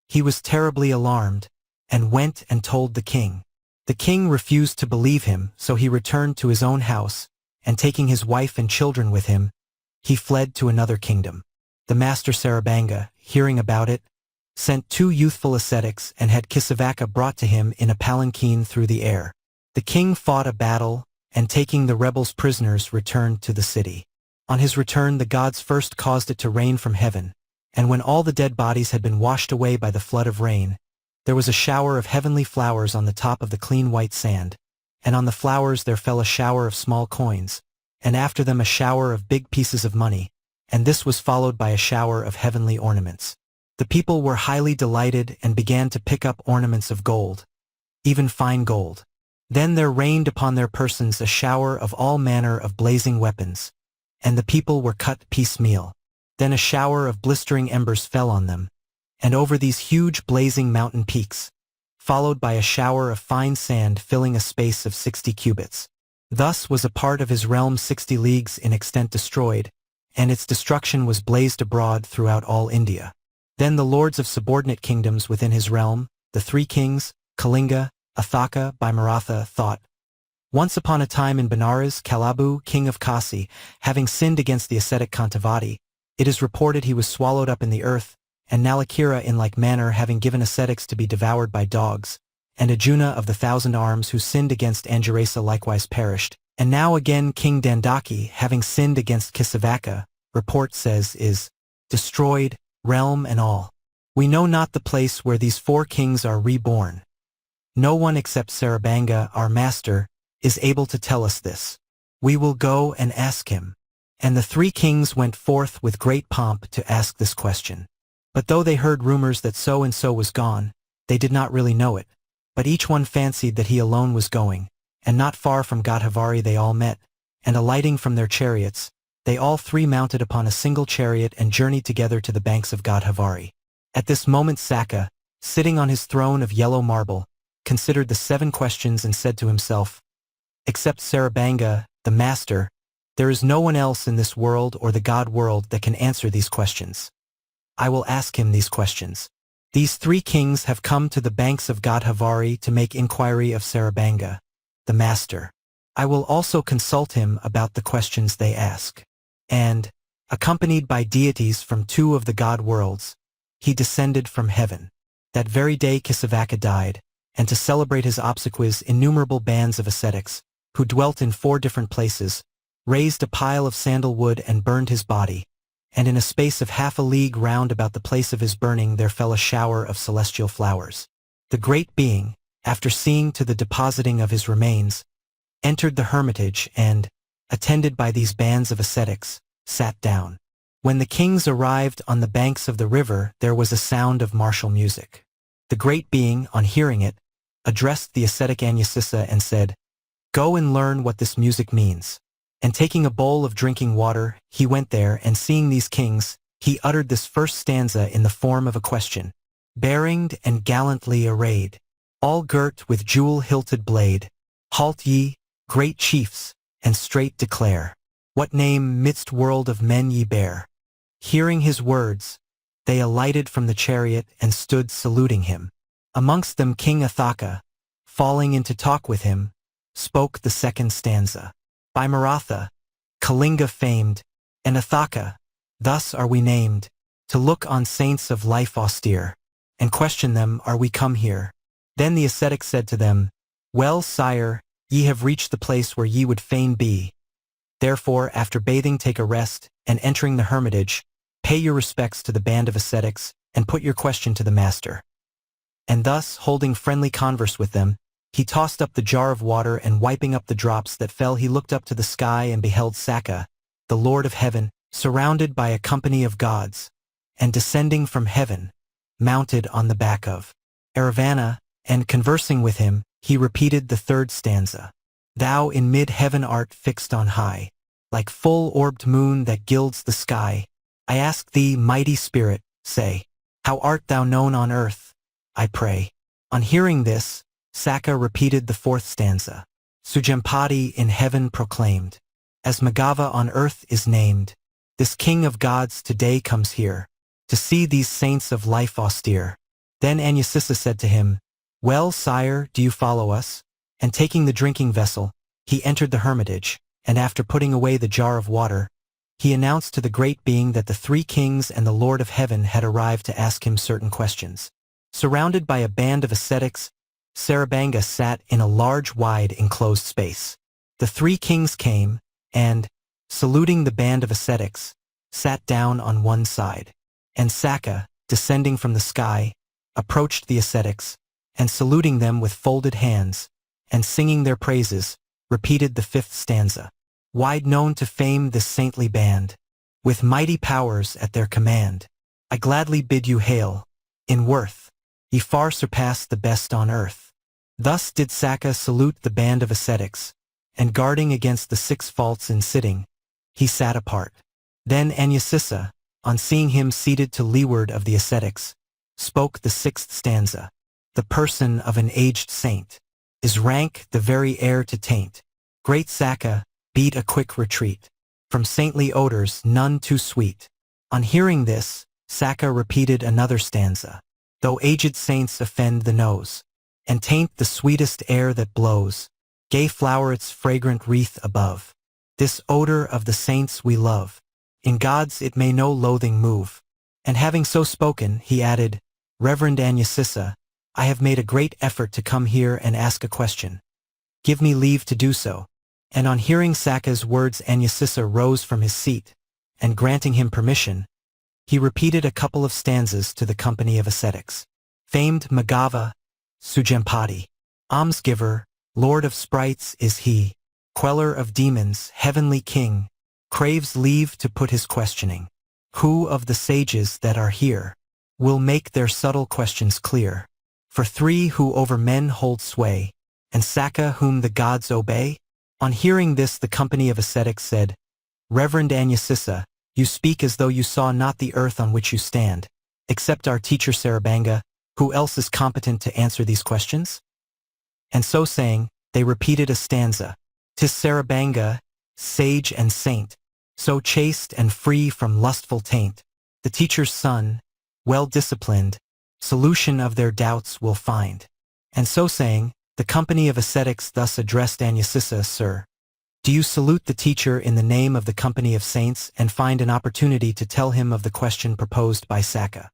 He was terribly alarmed, and went and told the king. The king refused to believe him, so he returned to his own house, and taking his wife and children with him, he fled to another kingdom. The master Sarabhangha, hearing about it, sent 2 youthful ascetics and had Kisavaka brought to him in a palanquin through the air. The king fought a battle, and taking the rebels prisoners returned to the city. On his return the gods first caused it to rain from heaven, and when all the dead bodies had been washed away by the flood of rain, there was a shower of heavenly flowers on the top of the clean white sand, and on the flowers there fell a shower of small coins, and after them a shower of big pieces of money, and this was followed by a shower of heavenly ornaments. The people were highly delighted and began to pick up ornaments of gold, even fine gold. Then there rained upon their persons a shower of all manner of blazing weapons, and the people were cut piecemeal. Then a shower of blistering embers fell on them, and over these huge blazing mountain peaks, followed by a shower of fine sand filling a space of 60 cubits. Thus was a part of his realm 60 leagues in extent destroyed, and its destruction was blazed abroad throughout all India. Then the lords of subordinate kingdoms within his realm, the three kings, Kalinga, Jātaka by Maratha, thought, once upon a time in Benares, Kalabu, king of Kasi, having sinned against the ascetic Kantavati, it is reported he was swallowed up in the earth, and Nalakira in like manner having given ascetics to be devoured by dogs, and Arjuna of the 1,000 arms who sinned against Anjurasa likewise perished, and now again King Dandaki, having sinned against Kisavaka, report says is destroyed, realm and all. We know not the place where these four kings are reborn. No one except Sarabhangha, our master, is able to tell us this. We will go and ask him. And the three kings went forth with great pomp to ask this question. But though they heard rumors that so-and-so was gone, they did not really know it. But each one fancied that he alone was going, and not far from Godhavari they all met, and alighting from their chariots, they all three mounted upon a single chariot and journeyed together to the banks of Godhavari. At this moment Saka, sitting on his throne of yellow marble, considered the 7 questions and said to himself, except Sarabhangha, the master, there is no one else in this world or the God world that can answer these questions. I will ask him these questions. These three kings have come to the banks of Godhavari to make inquiry of Sarabhangha, the master. I will also consult him about the questions they ask. And, accompanied by deities from 2 of the God worlds, he descended from heaven. That very day Kisavaka died, and to celebrate his obsequies innumerable bands of ascetics, who dwelt in 4 different places, raised a pile of sandalwood and burned his body, and in a space of half a league round about the place of his burning there fell a shower of celestial flowers. The great being, after seeing to the depositing of his remains, entered the hermitage and, attended by these bands of ascetics, sat down. When the kings arrived on the banks of the river there was a sound of martial music. The great being, on hearing it, addressed the ascetic Anyasissa and said, "Go and learn what this music means." And taking a bowl of drinking water, he went there, and seeing these kings, he uttered this first stanza in the form of a question. Bearinged and gallantly arrayed, all girt with jewel-hilted blade, halt ye, great chiefs, and straight declare, what name midst world of men ye bear. Hearing his words, they alighted from the chariot and stood saluting him. Amongst them King Jātaka, falling into talk with him, spoke the second stanza. By Maratha, Kalinga famed, and Jātaka, thus are we named, to look on saints of life austere, and question them, are we come here? Then the ascetic said to them, well, sire, ye have reached the place where ye would fain be. Therefore, after bathing take a rest, and entering the hermitage, pay your respects to the band of ascetics, and put your question to the master. And thus, holding friendly converse with them, he tossed up the jar of water, and wiping up the drops that fell he looked up to the sky and beheld Saka, the Lord of heaven, surrounded by a company of gods, and descending from heaven, mounted on the back of Aravana, and conversing with him, he repeated the third stanza. Thou in mid-heaven art fixed on high, like full-orbed moon that gilds the sky. I ask thee, mighty spirit, say, how art thou known on earth, I pray. On hearing this, Saka repeated the fourth stanza. Sujampati in heaven proclaimed, as Magava on earth is named, this king of gods today comes here, to see these saints of life austere. Then Anyasissa said to him, well, sire, do you follow us? And taking the drinking vessel, he entered the hermitage, and after putting away the jar of water, he announced to the great being that the three kings and the Lord of heaven had arrived to ask him certain questions. Surrounded by a band of ascetics, Sarabhangha sat in a large wide enclosed space. The three kings came, and, saluting the band of ascetics, sat down on one side. And Saka, descending from the sky, approached the ascetics, and saluting them with folded hands, and singing their praises, repeated the fifth stanza. Wide known to fame this saintly band, with mighty powers at their command. I gladly bid you hail. In worth, ye far surpass the best on earth. Thus did Saka salute the band of ascetics, and guarding against the 6 faults in sitting, he sat apart. Then Anyasissa, on seeing him seated to leeward of the ascetics, spoke the 6th stanza. The person of an aged saint is rank the very air to taint. Great Saka, beat a quick retreat. From saintly odors none too sweet. On hearing this, Saka repeated another stanza. Though aged saints offend the nose, and taint the sweetest air that blows, gay flowerets fragrant wreath above. This odor of the saints we love. In God's it may no loathing move. And having so spoken, he added, Reverend Anyasissa, I have made a great effort to come here and ask a question. Give me leave to do so. And on hearing Saka's words, Anyasissa rose from his seat, and granting him permission, he repeated a couple of stanzas to the company of ascetics. Famed Magava, Sujempati, almsgiver, lord of sprites is he, queller of demons, heavenly king, craves leave to put his questioning. Who of the sages that are here will make their subtle questions clear? For 3 who over men hold sway, and Saka whom the gods obey? On hearing this, the company of ascetics said, Reverend Anyasissa, you speak as though you saw not the earth on which you stand, except our teacher Sarabhangha. Who else is competent to answer these questions? And so saying, they repeated a stanza. 'Tis Sarabhangha, sage and saint, so chaste and free from lustful taint, the teacher's son, well disciplined, solution of their doubts will find. And so saying, the company of ascetics thus addressed Anyasissa, Sir, do you salute the teacher in the name of the company of saints and find an opportunity to tell him of the question proposed by Saka?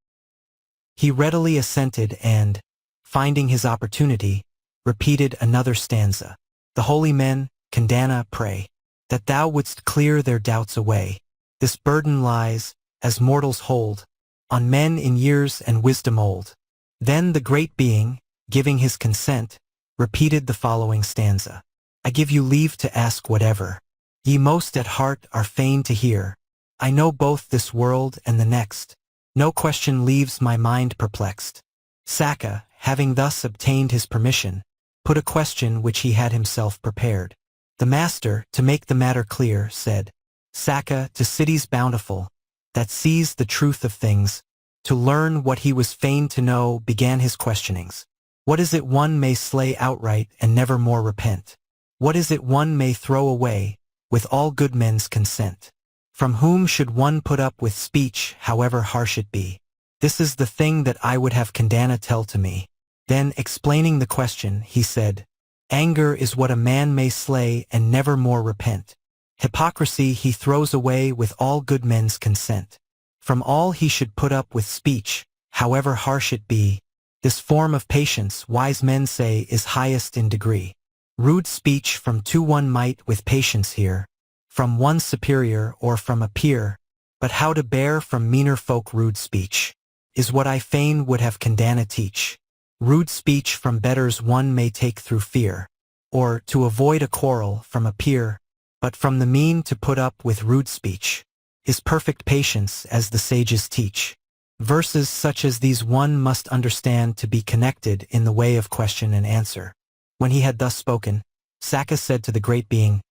He readily assented and, finding his opportunity, repeated another stanza. The holy men, Kandana, pray, that thou wouldst clear their doubts away. This burden lies, as mortals hold, on men in years and wisdom old. Then the great being, giving his consent, repeated the following stanza. I give you leave to ask whatever ye most at heart are fain to hear. I know both this world and the next. No question leaves my mind perplexed. Saka, having thus obtained his permission, put a question which he had himself prepared. The master, to make the matter clear, said, Saka, to cities bountiful, that sees the truth of things, to learn what he was fain to know, began his questionings. What is it one may slay outright and never more repent? What is it one may throw away, with all good men's consent? From whom should one put up with speech, however harsh it be? This is the thing that I would have Kandana tell to me. Then, explaining the question, he said, Anger is what a man may slay and never more repent. Hypocrisy he throws away with all good men's consent. From all he should put up with speech, however harsh it be. This form of patience, wise men say, is highest in degree. Rude speech from one might with patience hear, from one superior or from a peer, but how to bear from meaner folk rude speech, is what I fain would have Kandana teach. Rude speech from betters one may take through fear, or, to avoid a quarrel, from a peer, but from the mean to put up with rude speech, is perfect patience as the sages teach. Verses such as these one must understand to be connected in the way of question and answer. When he had thus spoken, Saka said to the great being,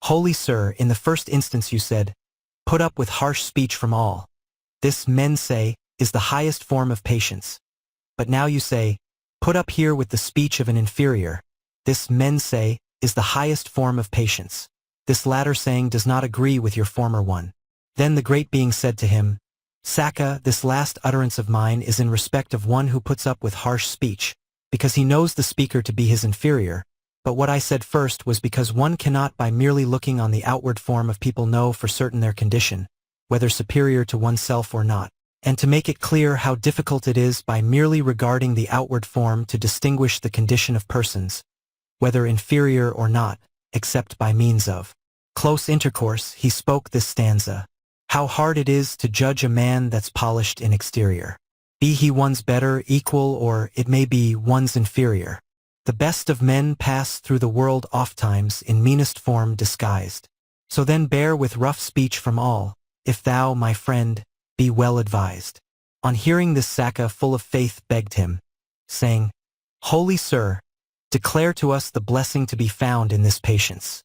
Holy Sir, in the first instance you said, put up with harsh speech from all. This, men say, is the highest form of patience. But now you say, put up here with the speech of an inferior. This, men say, is the highest form of patience. This latter saying does not agree with your former one. Then the great being said to him, Saka, this last utterance of mine is in respect of one who puts up with harsh speech, because he knows the speaker to be his inferior, but what I said first was because one cannot by merely looking on the outward form of people know for certain their condition, whether superior to oneself or not, and to make it clear how difficult it is by merely regarding the outward form to distinguish the condition of persons, whether inferior or not, except by means of close intercourse, he spoke this stanza. How hard it is to judge a man that's polished in exterior. Be he one's better, equal, or, it may be, one's inferior. The best of men pass through the world ofttimes in meanest form disguised. So then bear with rough speech from all, if thou, my friend, be well advised. On hearing this, Saka, full of faith, begged him, saying, "Holy Sir, declare to us the blessing to be found in this patience."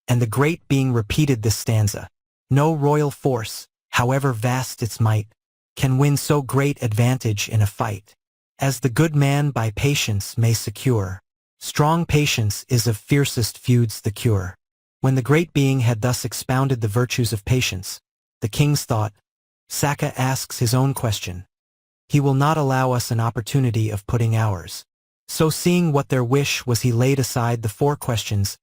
And the great being repeated this stanza. No royal force, however vast its might, can win so great advantage in a fight, as the good man by patience may secure. Strong patience is of fiercest feuds the cure. When the great being had thus expounded the virtues of patience, the kings thought, Saka asks his own question. He will not allow us an opportunity of putting ours. So seeing what their wish was, he laid aside the 4 questions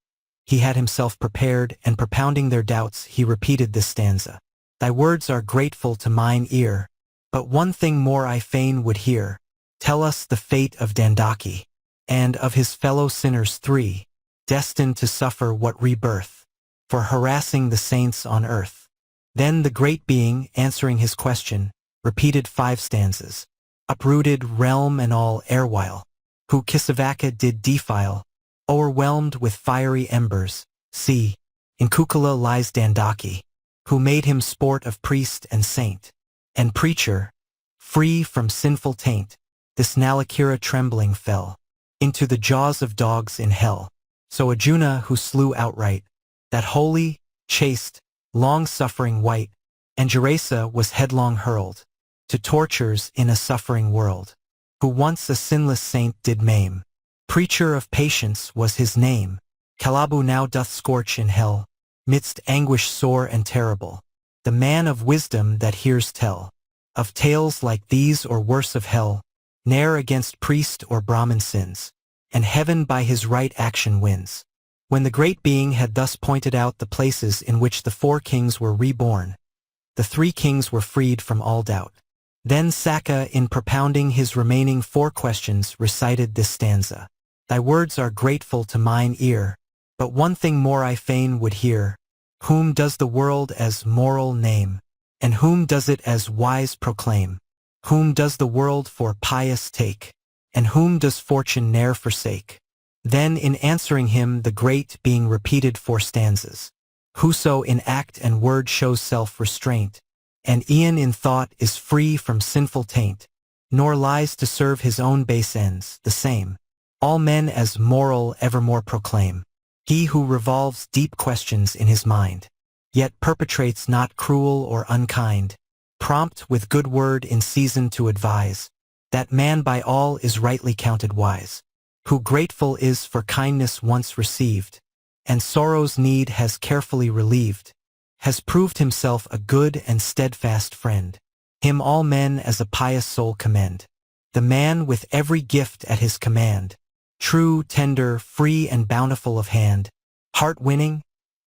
he had himself prepared, and propounding their doubts, he repeated this stanza. Thy words are grateful to mine ear, but one thing more I fain would hear. Tell us the fate of Dandaki, and of his fellow sinners 3, destined to suffer what rebirth, for harassing the saints on earth. Then the great being, answering his question, repeated 5 stanzas. Uprooted realm and all erewhile, who Kisavaka did defile, o'erwhelmed with fiery embers, see, in Culla lies Dandaki, who made him sport of priest and saint, and preacher, free from sinful taint. This Nalakira trembling fell into the jaws of dogs in hell. So Arjuna, who slew outright that holy, chaste, long-suffering wight, and Jarasa was headlong hurled to tortures in a suffering world, who once a sinless saint did maim. Preacher of patience was his name. Kalabu now doth scorch in hell, midst anguish sore and terrible. The man of wisdom that hears tell of tales like these or worse of hell, ne'er against priest or Brahmin sins, and heaven by his right action wins. When the great being had thus pointed out the places in which the 4 kings were reborn, the 3 kings were freed from all doubt. Then Saka, in propounding his remaining 4 questions, recited this stanza. Thy words are grateful to mine ear, but one thing more I fain would hear. Whom does the world as moral name, and whom does it as wise proclaim? Whom does the world for pious take, and whom does fortune ne'er forsake? Then in answering him the great being repeated 4 stanzas. Whoso in act and word shows self-restraint, and e'en in thought is free from sinful taint, nor lies to serve his own base ends, the same all men as moral evermore proclaim. He who revolves deep questions in his mind, yet perpetrates not cruel or unkind, prompt with good word in season to advise, that man by all is rightly counted wise, who grateful is for kindness once received, and sorrow's need has carefully relieved, has proved himself a good and steadfast friend. Him all men as a pious soul commend, the man with every gift at his command, true, tender, free and bountiful of hand, heart-winning,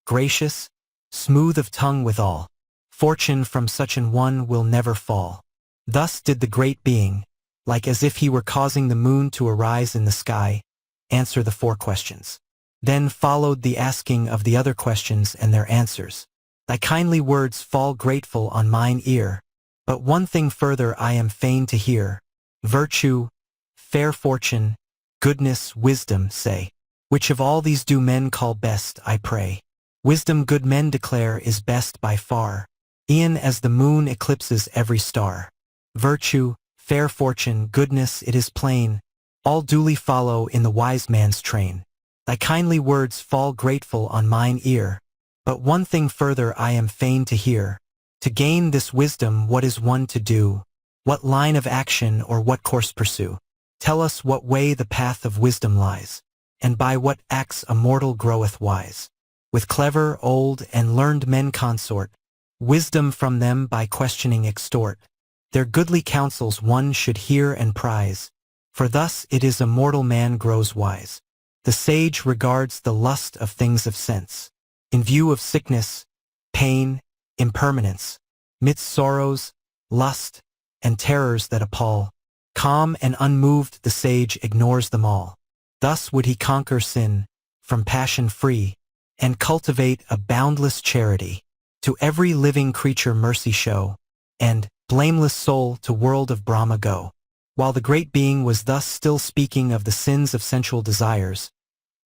gracious, smooth of tongue withal. Fortune from such an one will never fall. Thus did the great being, like as if he were causing the moon to arise in the sky, answer the 4 questions. Then followed the asking of the other questions and their answers. Thy kindly words fall grateful on mine ear, but one thing further I am fain to hear. Virtue, fair fortune, goodness, wisdom, say, which of all these do men call best, I pray? Wisdom good men declare is best by far, e'en as the moon eclipses every star. Virtue, fair fortune, goodness, it is plain, all duly follow in the wise man's train. Thy kindly words fall grateful on mine ear, but one thing further I am fain to hear. To gain this wisdom what is one to do? What line of action or what course pursue? Tell us what way the path of wisdom lies, and by what acts a mortal groweth wise. With clever, old, and learned men consort, wisdom from them by questioning extort. Their goodly counsels one should hear and prize, for thus it is a mortal man grows wise. The sage regards the lust of things of sense, in view of sickness, pain, impermanence, midst sorrows, lust, and terrors that appall. Calm and unmoved the sage ignores them all. Thus would he conquer sin, from passion free, and cultivate a boundless charity. To every living creature mercy show, and, blameless soul, to world of Brahma go. While the great being was thus still speaking of the sins of sensual desires,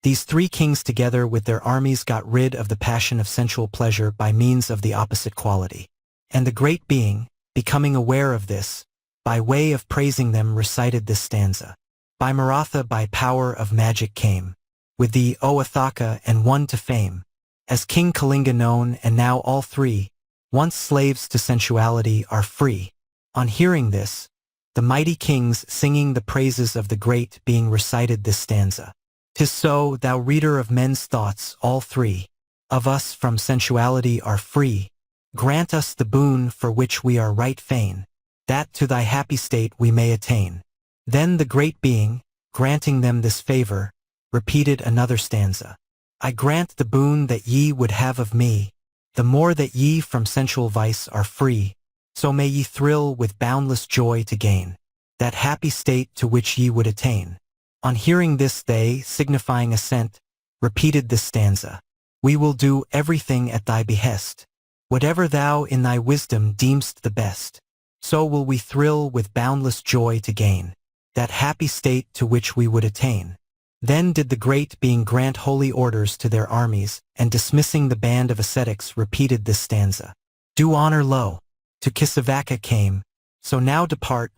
these 3 kings together with their armies got rid of the passion of sensual pleasure by means of the opposite quality. And the great being, becoming aware of this, by way of praising them recited this stanza. By Maratha by power of magic came, with thee, O Athaka, and won to fame, as King Kalinga known, and now all three, once slaves to sensuality, are free. On hearing this, the mighty kings singing the praises of the great being recited this stanza. 'Tis so, thou reader of men's thoughts, all three of us from sensuality are free. Grant us the boon for which we are right fain, that to thy happy state we may attain. Then the great being, granting them this favor, repeated another stanza. I grant the boon that ye would have of me, the more that ye from sensual vice are free, so may ye thrill with boundless joy to gain that happy state to which ye would attain. On hearing this they, signifying assent, repeated this stanza. We will do everything at thy behest, whatever thou in thy wisdom deemst the best, so will we thrill with boundless joy to gain that happy state to which we would attain. Then did the great being grant holy orders to their armies, and dismissing the band of ascetics repeated this stanza. Do honor low to Kisavaka came, so now depart,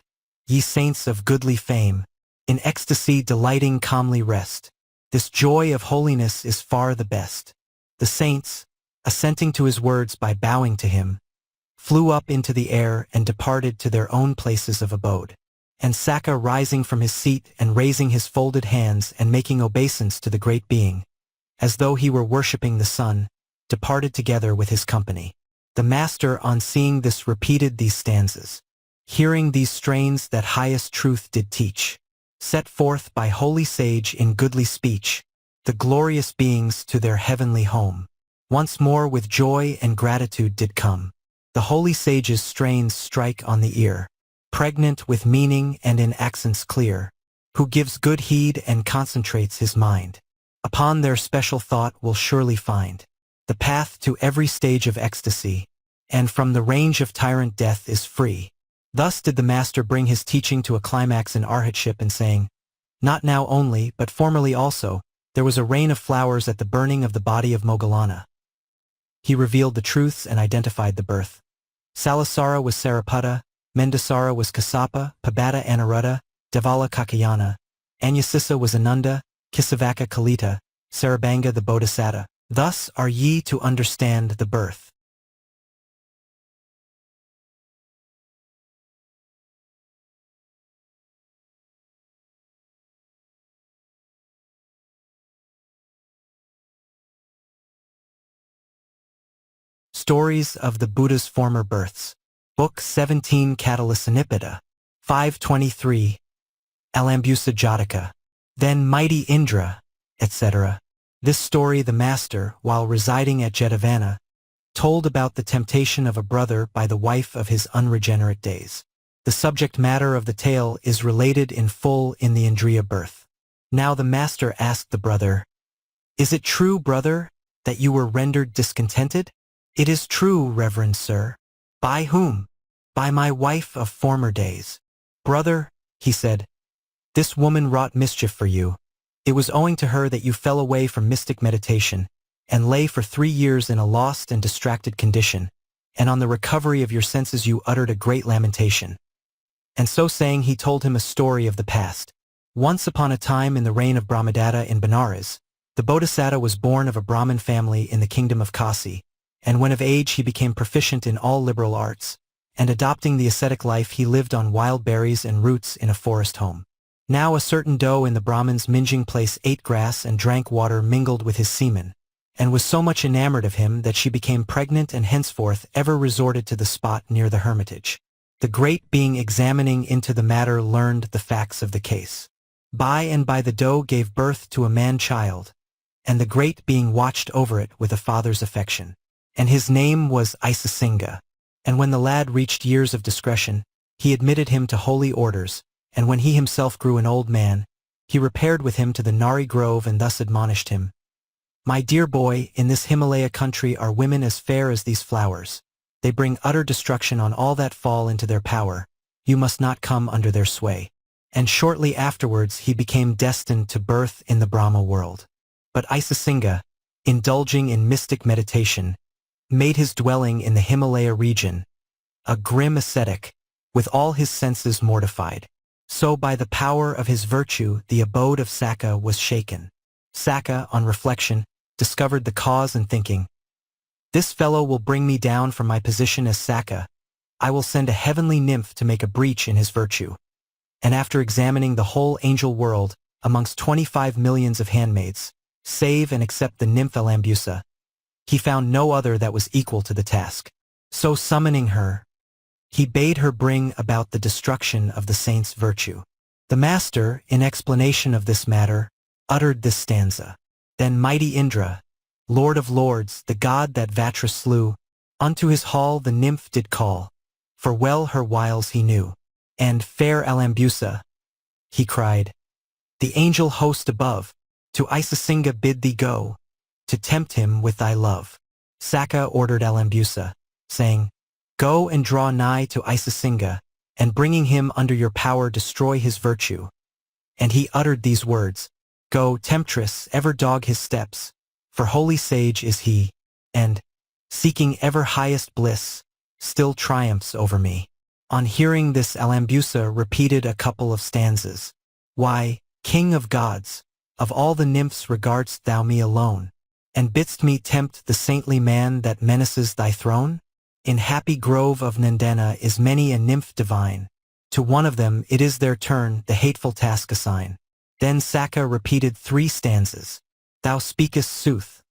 ye saints of goodly fame, in ecstasy delighting calmly rest. This joy of holiness is far the best. The saints, assenting to his words by bowing to him, flew up into the air and departed to their own places of abode. And Saka, rising from his seat and raising his folded hands and making obeisance to the great being, as though he were worshipping the sun, departed together with his company. The master on seeing this repeated these stanzas, hearing these strains that highest truth did teach, set forth by holy sage in goodly speech, the glorious beings to their heavenly home, once more with joy and gratitude did come. The holy sage's strains strike on the ear, pregnant with meaning and in accents clear, who gives good heed and concentrates his mind upon their special thought will surely find the path to every stage of ecstasy, and from the range of tyrant death is free. Thus did the master bring his teaching to a climax in arhatship and saying, not now only, but formerly also, there was a rain of flowers at the burning of the body of Moggallana. He revealed the truths and identified the birth. Salasara was Sariputta, Mendasara was Kassapa, Pabata Anuruddha, Devala Kakayana, Anyasissa was Ananda, Kisavaka Kalita, Sarabhangha the Bodhisattva. Thus are ye to understand the birth. Stories of the Buddha's Former Births. Book 17 Catalysanippita. 523. Alambusa Jataka. Then mighty Indra, etc. This story the master, while residing at Jetavana, told about the temptation of a brother by the wife of his unregenerate days. The subject matter of the tale is related in full in the Indriya birth. Now the master asked the brother, Is it true, brother, that you were rendered discontented? It is true, reverend sir. By whom? By my wife of former days. Brother, he said, this woman wrought mischief for you. It was owing to her that you fell away from mystic meditation, and lay for 3 years in a lost and distracted condition, and on the recovery of your senses you uttered a great lamentation. And so saying he told him a story of the past. Once upon a time in the reign of Brahmadatta in Benares, the Bodhisattva was born of a Brahmin family in the kingdom of Kasi, and when of age he became proficient in all liberal arts, and adopting the ascetic life he lived on wild berries and roots in a forest home. Now a certain doe in the Brahmin's minging place ate grass and drank water mingled with his semen, and was so much enamored of him that she became pregnant and henceforth ever resorted to the spot near the hermitage. The great being examining into the matter learned the facts of the case. By and by the doe gave birth to a man-child, and the great being watched over it with a father's affection. And his name was Isasingha. And when the lad reached years of discretion, he admitted him to holy orders, and when he himself grew an old man, he repaired with him to the Nari grove and thus admonished him, My dear boy, in this Himalaya country are women as fair as these flowers. They bring utter destruction on all that fall into their power. You must not come under their sway. And shortly afterwards he became destined to birth in the Brahma world. But Isasingha, indulging in mystic meditation, made his dwelling in the Himalaya region, a grim ascetic, with all his senses mortified. So by the power of his virtue the abode of Saka was shaken. Saka, on reflection, discovered the cause and thinking, "This fellow will bring me down from my position as Saka. I will send a heavenly nymph to make a breach in his virtue." And after examining the whole angel world, amongst 25 millions of handmaids, save and except the nymph Alambusa, he found no other that was equal to the task. So summoning her, he bade her bring about the destruction of the saint's virtue. The master, in explanation of this matter, uttered this stanza. Then mighty Indra, Lord of lords, the god that Vatra slew, unto his hall the nymph did call, for well her wiles he knew. And, fair Alambusa, he cried, the angel host above, to Isasinga bid thee go, to tempt him with thy love. Saka ordered Alambusa, saying, Go and draw nigh to Isasinga, and bringing him under your power destroy his virtue. And he uttered these words, Go, temptress, ever dog his steps, for holy sage is he, and, seeking ever highest bliss, still triumphs over me. On hearing this Alambusa repeated a couple of stanzas. Why, King of gods, of all the nymphs regard'st thou me alone, and bidst me tempt the saintly man that menaces thy throne? In happy grove of Nandana is many a nymph divine. To one of them it is their turn the hateful task assign. Then Saka repeated 3 stanzas. Thou speakest sooth.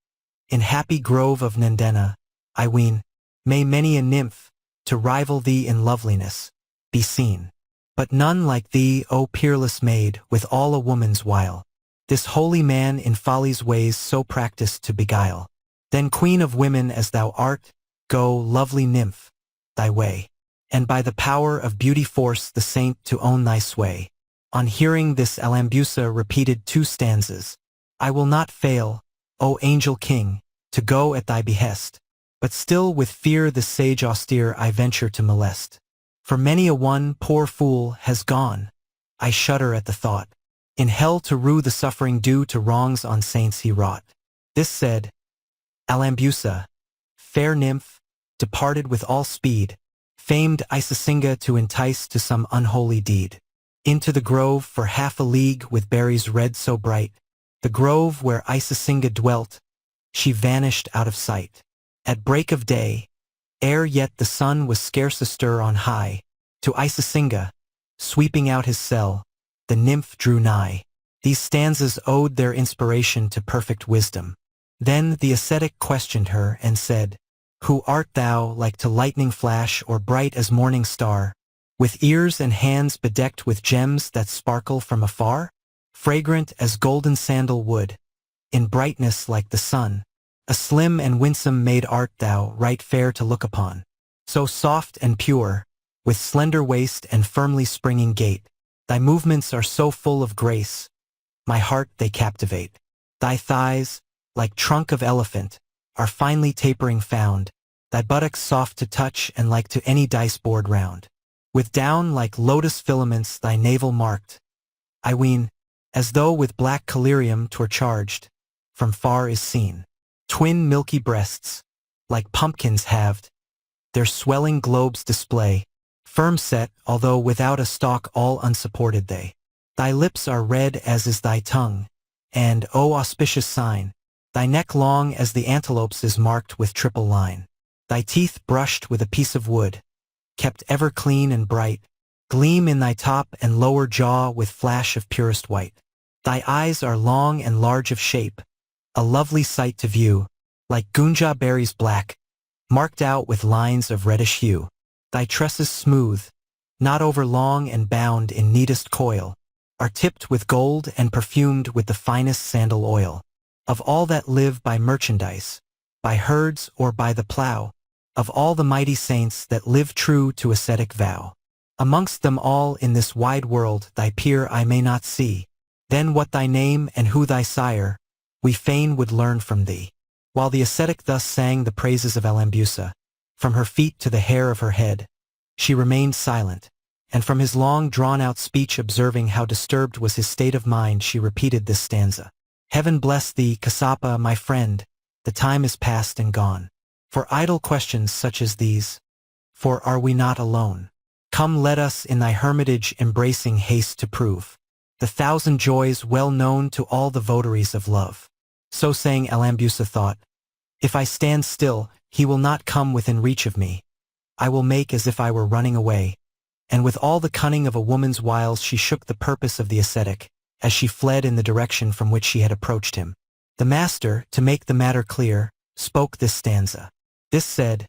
In happy grove of Nandana, I ween, may many a nymph, to rival thee in loveliness, be seen. But none like thee, O peerless maid, with all a woman's wile. This holy man in folly's ways so practised to beguile. Then queen of women as thou art, go, lovely nymph, thy way, and by the power of beauty force the saint to own thy sway. On hearing this Alambusa repeated 2 stanzas. I will not fail, O angel king, to go at thy behest, but still with fear the sage austere I venture to molest. For many a one, poor fool, has gone, I shudder at the thought, in hell to rue the suffering due to wrongs on saints he wrought. This said, Alambusa, fair nymph, departed with all speed, famed Isasinga to entice to some unholy deed. Into the grove for half a league with berries red so bright, the grove where Isasinga dwelt, she vanished out of sight. At break of day, ere yet the sun was scarce astir on high, to Isasinga, sweeping out his cell, the nymph drew nigh. These stanzas owed their inspiration to perfect wisdom. Then the ascetic questioned her and said, Who art thou, like to lightning flash or bright as morning star, with ears and hands bedecked with gems that sparkle from afar? Fragrant as golden sandal wood, in brightness like the sun, a slim and winsome maid art thou, right fair to look upon. So soft and pure, with slender waist and firmly springing gait, thy movements are so full of grace, my heart they captivate. Thy thighs, like trunk of elephant, are finely tapering found, thy buttocks soft to touch and like to any dice board round. With down like lotus filaments thy navel marked, I ween, as though with black collyrium 'twere charged, from far is seen. Twin milky breasts, like pumpkins halved, their swelling globes display, firm set, although without a stalk all unsupported they. Thy lips are red as is thy tongue, and, O auspicious sign, thy neck long as the antelope's is marked with triple line. Thy teeth brushed with a piece of wood, kept ever clean and bright, gleam in thy top and lower jaw with flash of purest white. Thy eyes are long and large of shape, a lovely sight to view, like gunja berries black, marked out with lines of reddish hue. Thy tresses smooth, not over long and bound in neatest coil, are tipped with gold and perfumed with the finest sandal oil. Of all that live by merchandise, by herds or by the plough, of all the mighty saints that live true to ascetic vow, amongst them all in this wide world thy peer I may not see. Then what thy name and who thy sire, we fain would learn from thee. While the ascetic thus sang the praises of Alambusa, from her feet to the hair of her head, she remained silent, and from his long drawn-out speech observing how disturbed was his state of mind, she repeated this stanza. Heaven bless thee, Kassapa, my friend, the time is past and gone, for idle questions such as these, for are we not alone? Come let us in thy hermitage embracing haste to prove the thousand joys well known to all the votaries of love. So saying Alambusa thought, if I stand still, he will not come within reach of me. I will make as if I were running away. And with all the cunning of a woman's wiles she shook the purpose of the ascetic, as she fled in the direction from which she had approached him. The master, to make the matter clear, spoke this stanza. This said,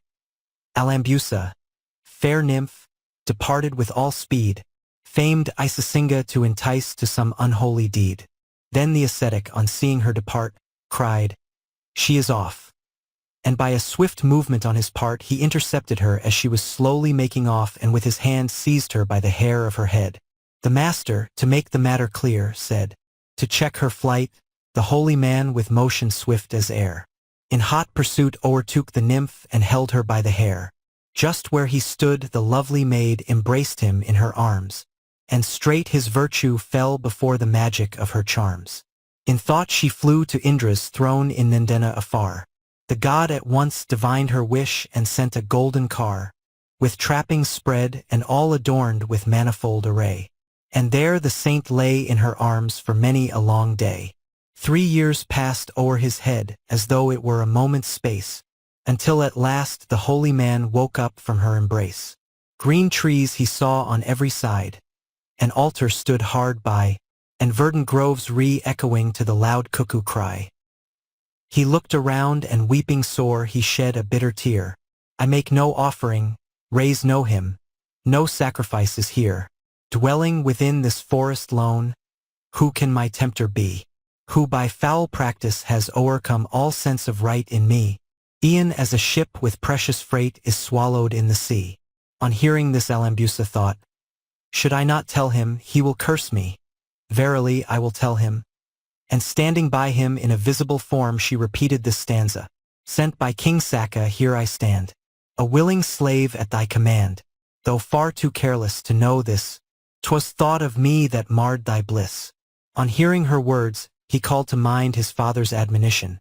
Alambusa, fair nymph, departed with all speed, famed Isasinga to entice to some unholy deed. Then the ascetic, on seeing her depart, cried, she is off. And by a swift movement on his part he intercepted her as she was slowly making off and with his hand seized her by the hair of her head. The master, to make the matter clear, said, to check her flight, the holy man with motion swift as air, in hot pursuit o'ertook the nymph and held her by the hair. Just where he stood the lovely maid embraced him in her arms, and straight his virtue fell before the magic of her charms. In thought she flew to Indra's throne in Nandana afar. The god at once divined her wish and sent a golden car, with trappings spread and all adorned with manifold array. And there the saint lay in her arms for many a long day. 3 years passed o'er his head as though it were a moment's space, until at last the holy man woke up from her embrace. Green trees he saw on every side, an altar stood hard by, and verdant groves re-echoing to the loud cuckoo cry. He looked around and weeping sore he shed a bitter tear. I make no offering, raise no hymn, no sacrifices here. Dwelling within this forest lone, who can my tempter be? Who by foul practice has o'ercome all sense of right in me, e'en as a ship with precious freight is swallowed in the sea. On hearing this Alambusa thought, should I not tell him, he will curse me. Verily I will tell him. And standing by him in a visible form she repeated this stanza. Sent by King Saka here I stand, a willing slave at thy command, though far too careless to know this, 'twas thought of me that marred thy bliss. On hearing her words, he called to mind his father's admonition,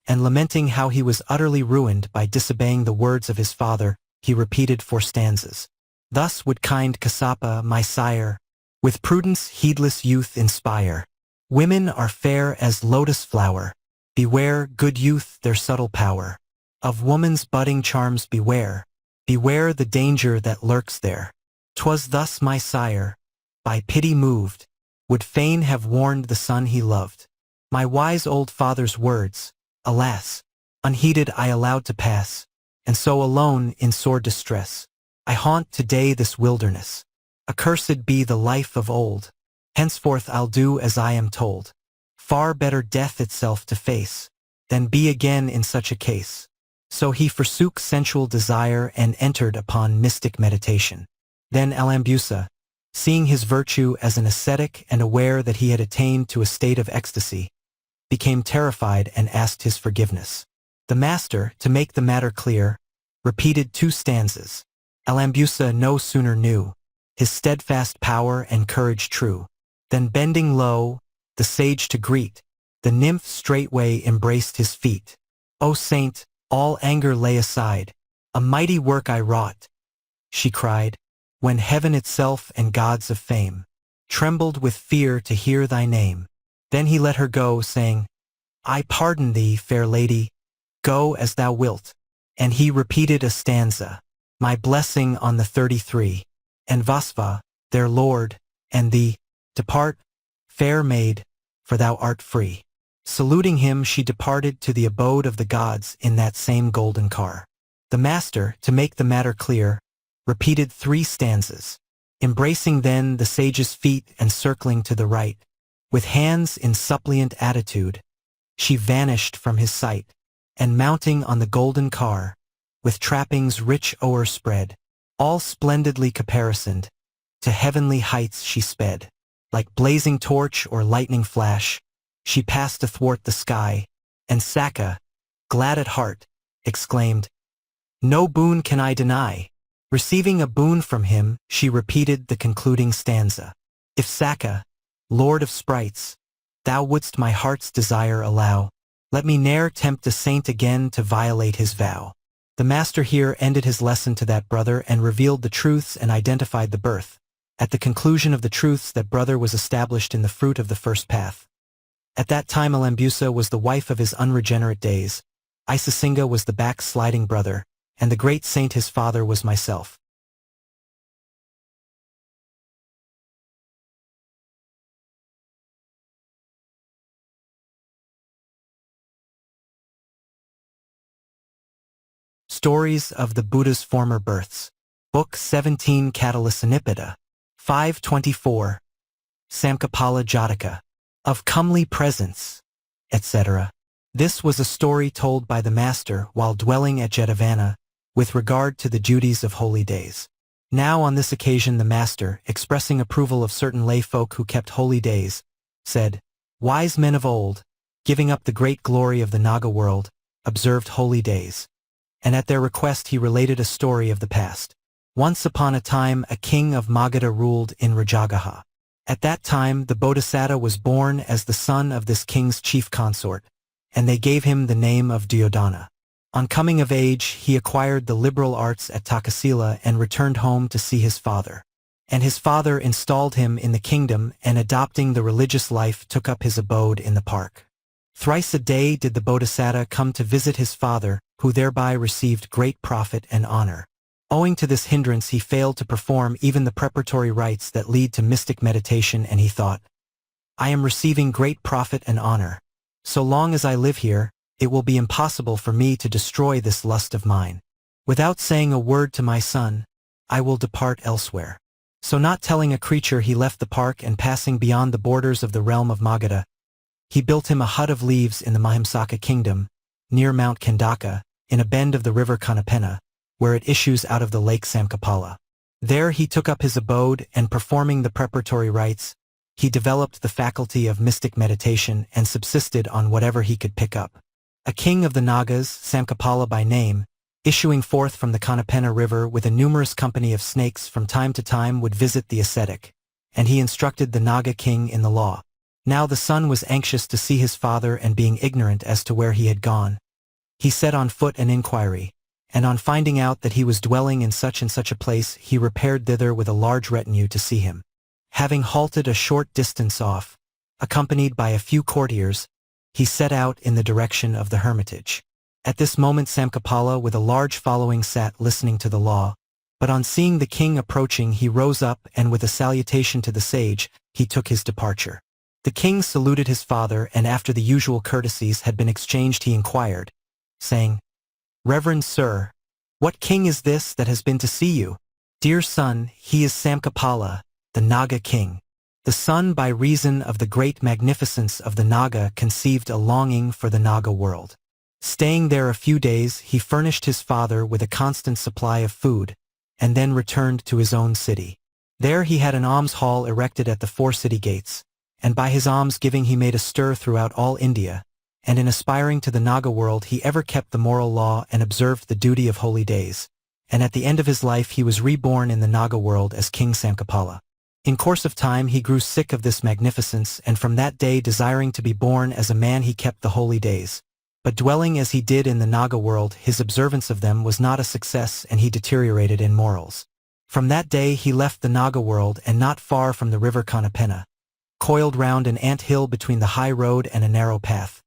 and lamenting how he was utterly ruined by disobeying the words of his father, he repeated 4 stanzas. Thus would kind Kassapa, my sire, with prudence heedless youth inspire. Women are fair as lotus flower. Beware, good youth, their subtle power. Of woman's budding charms beware. Beware the danger that lurks there. 'Twas thus my sire, by pity moved, would fain have warned the son he loved. My wise old father's words, alas, unheeded I allowed to pass, and so alone in sore distress, I haunt today this wilderness. Accursed be the life of old. Henceforth I'll do as I am told. Far better death itself to face, than be again in such a case. So he forsook sensual desire and entered upon mystic meditation. Then Alambusa, seeing his virtue as an ascetic and aware that he had attained to a state of ecstasy, became terrified and asked his forgiveness. The master, to make the matter clear, repeated 2 stanzas. Alambusa no sooner knew his steadfast power and courage true, then bending low, the sage to greet, the nymph straightway embraced his feet. O saint, all anger lay aside, a mighty work I wrought, she cried, when heaven itself and gods of fame trembled with fear to hear thy name. Then he let her go, saying, I pardon thee, fair lady, go as thou wilt. And he repeated a stanza, my blessing on the 33, and Vasva, their lord, and thee, depart, fair maid, for thou art free. Saluting him she departed to the abode of the gods in that same golden car. The master, to make the matter clear, repeated 3 stanzas, embracing then the sage's feet and circling to the right, with hands in suppliant attitude, she vanished from his sight, and mounting on the golden car, with trappings rich o'erspread, all splendidly caparisoned, to heavenly heights she sped. Like blazing torch or lightning flash, she passed athwart the sky, and Saka, glad at heart, exclaimed, no boon can I deny. Receiving a boon from him, she repeated the concluding stanza. If Saka, lord of sprites, thou wouldst my heart's desire allow, let me ne'er tempt a saint again to violate his vow. The master here ended his lesson to that brother and revealed the truths and identified the birth. At the conclusion of the truths, that brother was established in the fruit of the first path. At that time Alambusa was the wife of his unregenerate days, Isasinga was the backsliding brother, and the great saint his father was myself. Stories of the Buddha's Former Births. Book 17 Catalysanipita. 524. Samkhapala Jataka. Of comely presence, etc. This was a story told by the master while dwelling at Jetavana, with regard to the duties of holy days. Now on this occasion the master, expressing approval of certain lay folk who kept holy days, said, "Wise men of old, giving up the great glory of the Naga world, observed holy days." And at their request he related a story of the past. Once upon a time a king of Magadha ruled in Rajagaha. At that time the Bodhisattva was born as the son of this king's chief consort, and they gave him the name of Duryodhana. On coming of age he acquired the liberal arts at Takasila and returned home to see his father. And his father installed him in the kingdom and adopting the religious life took up his abode in the park. Thrice a day did the Bodhisattva come to visit his father, who thereby received great profit and honor. Owing to this hindrance he failed to perform even the preparatory rites that lead to mystic meditation, and he thought, "I am receiving great profit and honor. So long as I live here, it will be impossible for me to destroy this lust of mine. Without saying a word to my son, I will depart elsewhere." So not telling a creature he left the park and passing beyond the borders of the realm of Magadha, he built him a hut of leaves in the Mahimsaka kingdom, near Mount Kandaka, in a bend of the river Kanapena, where it issues out of the lake Samkhapala. There he took up his abode and performing the preparatory rites, he developed the faculty of mystic meditation and subsisted on whatever he could pick up. A king of the Nagas, Samkhapala by name, issuing forth from the Kanapena river with a numerous company of snakes from time to time would visit the ascetic, and he instructed the Naga king in the law. Now the son was anxious to see his father, and being ignorant as to where he had gone, he set on foot an inquiry, and on finding out that he was dwelling in such and such a place, he repaired thither with a large retinue to see him. Having halted a short distance off, accompanied by a few courtiers, he set out in the direction of the hermitage. At this moment Samkhapala with a large following sat listening to the law, but on seeing the king approaching he rose up and with a salutation to the sage, he took his departure. The king saluted his father, and after the usual courtesies had been exchanged he inquired, saying, "Reverend sir, what king is this that has been to see you?" "Dear son, he is Samkhapala, the Naga king." The son by reason of the great magnificence of the Naga conceived a longing for the Naga world. Staying there a few days he furnished his father with a constant supply of food, and then returned to his own city. There he had an alms hall erected at the 4 city gates, and by his alms giving he made a stir throughout all India, and in aspiring to the Naga world he ever kept the moral law and observed the duty of holy days, and at the end of his life he was reborn in the Naga world as King Samkhapala. In course of time he grew sick of this magnificence, and from that day desiring to be born as a man he kept the holy days. But dwelling as he did in the Naga world his observance of them was not a success, and he deteriorated in morals. From that day he left the Naga world, and not far from the river Kanapena, coiled round an ant hill between the high road and a narrow path,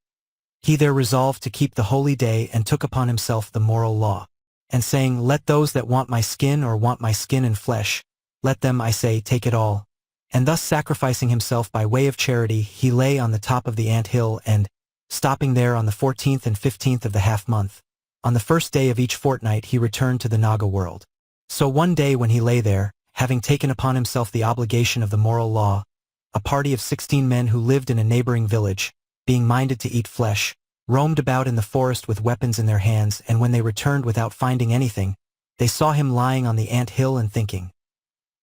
he there resolved to keep the holy day and took upon himself the moral law, and saying, "Let those that want my skin or want my skin and flesh, let them, I say, take it all." And thus sacrificing himself by way of charity, he lay on the top of the ant hill and, stopping there on the 14th and 15th of the half-month, on the first day of each fortnight he returned to the Naga world. So one day when he lay there, having taken upon himself the obligation of the moral law, a party of 16 men who lived in a neighboring village, being minded to eat flesh, roamed about in the forest with weapons in their hands, and when they returned without finding anything, they saw him lying on the ant hill and thinking,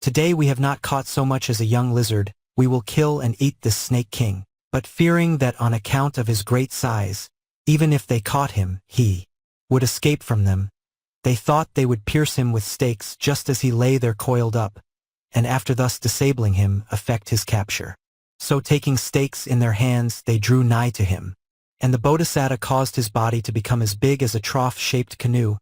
"Today we have not caught so much as a young lizard, we will kill and eat this snake king." But fearing that on account of his great size, even if they caught him, he would escape from them, they thought they would pierce him with stakes just as he lay there coiled up, and after thus disabling him, effect his capture. So taking stakes in their hands, they drew nigh to him, and the Bodhisattva caused his body to become as big as a trough-shaped canoe,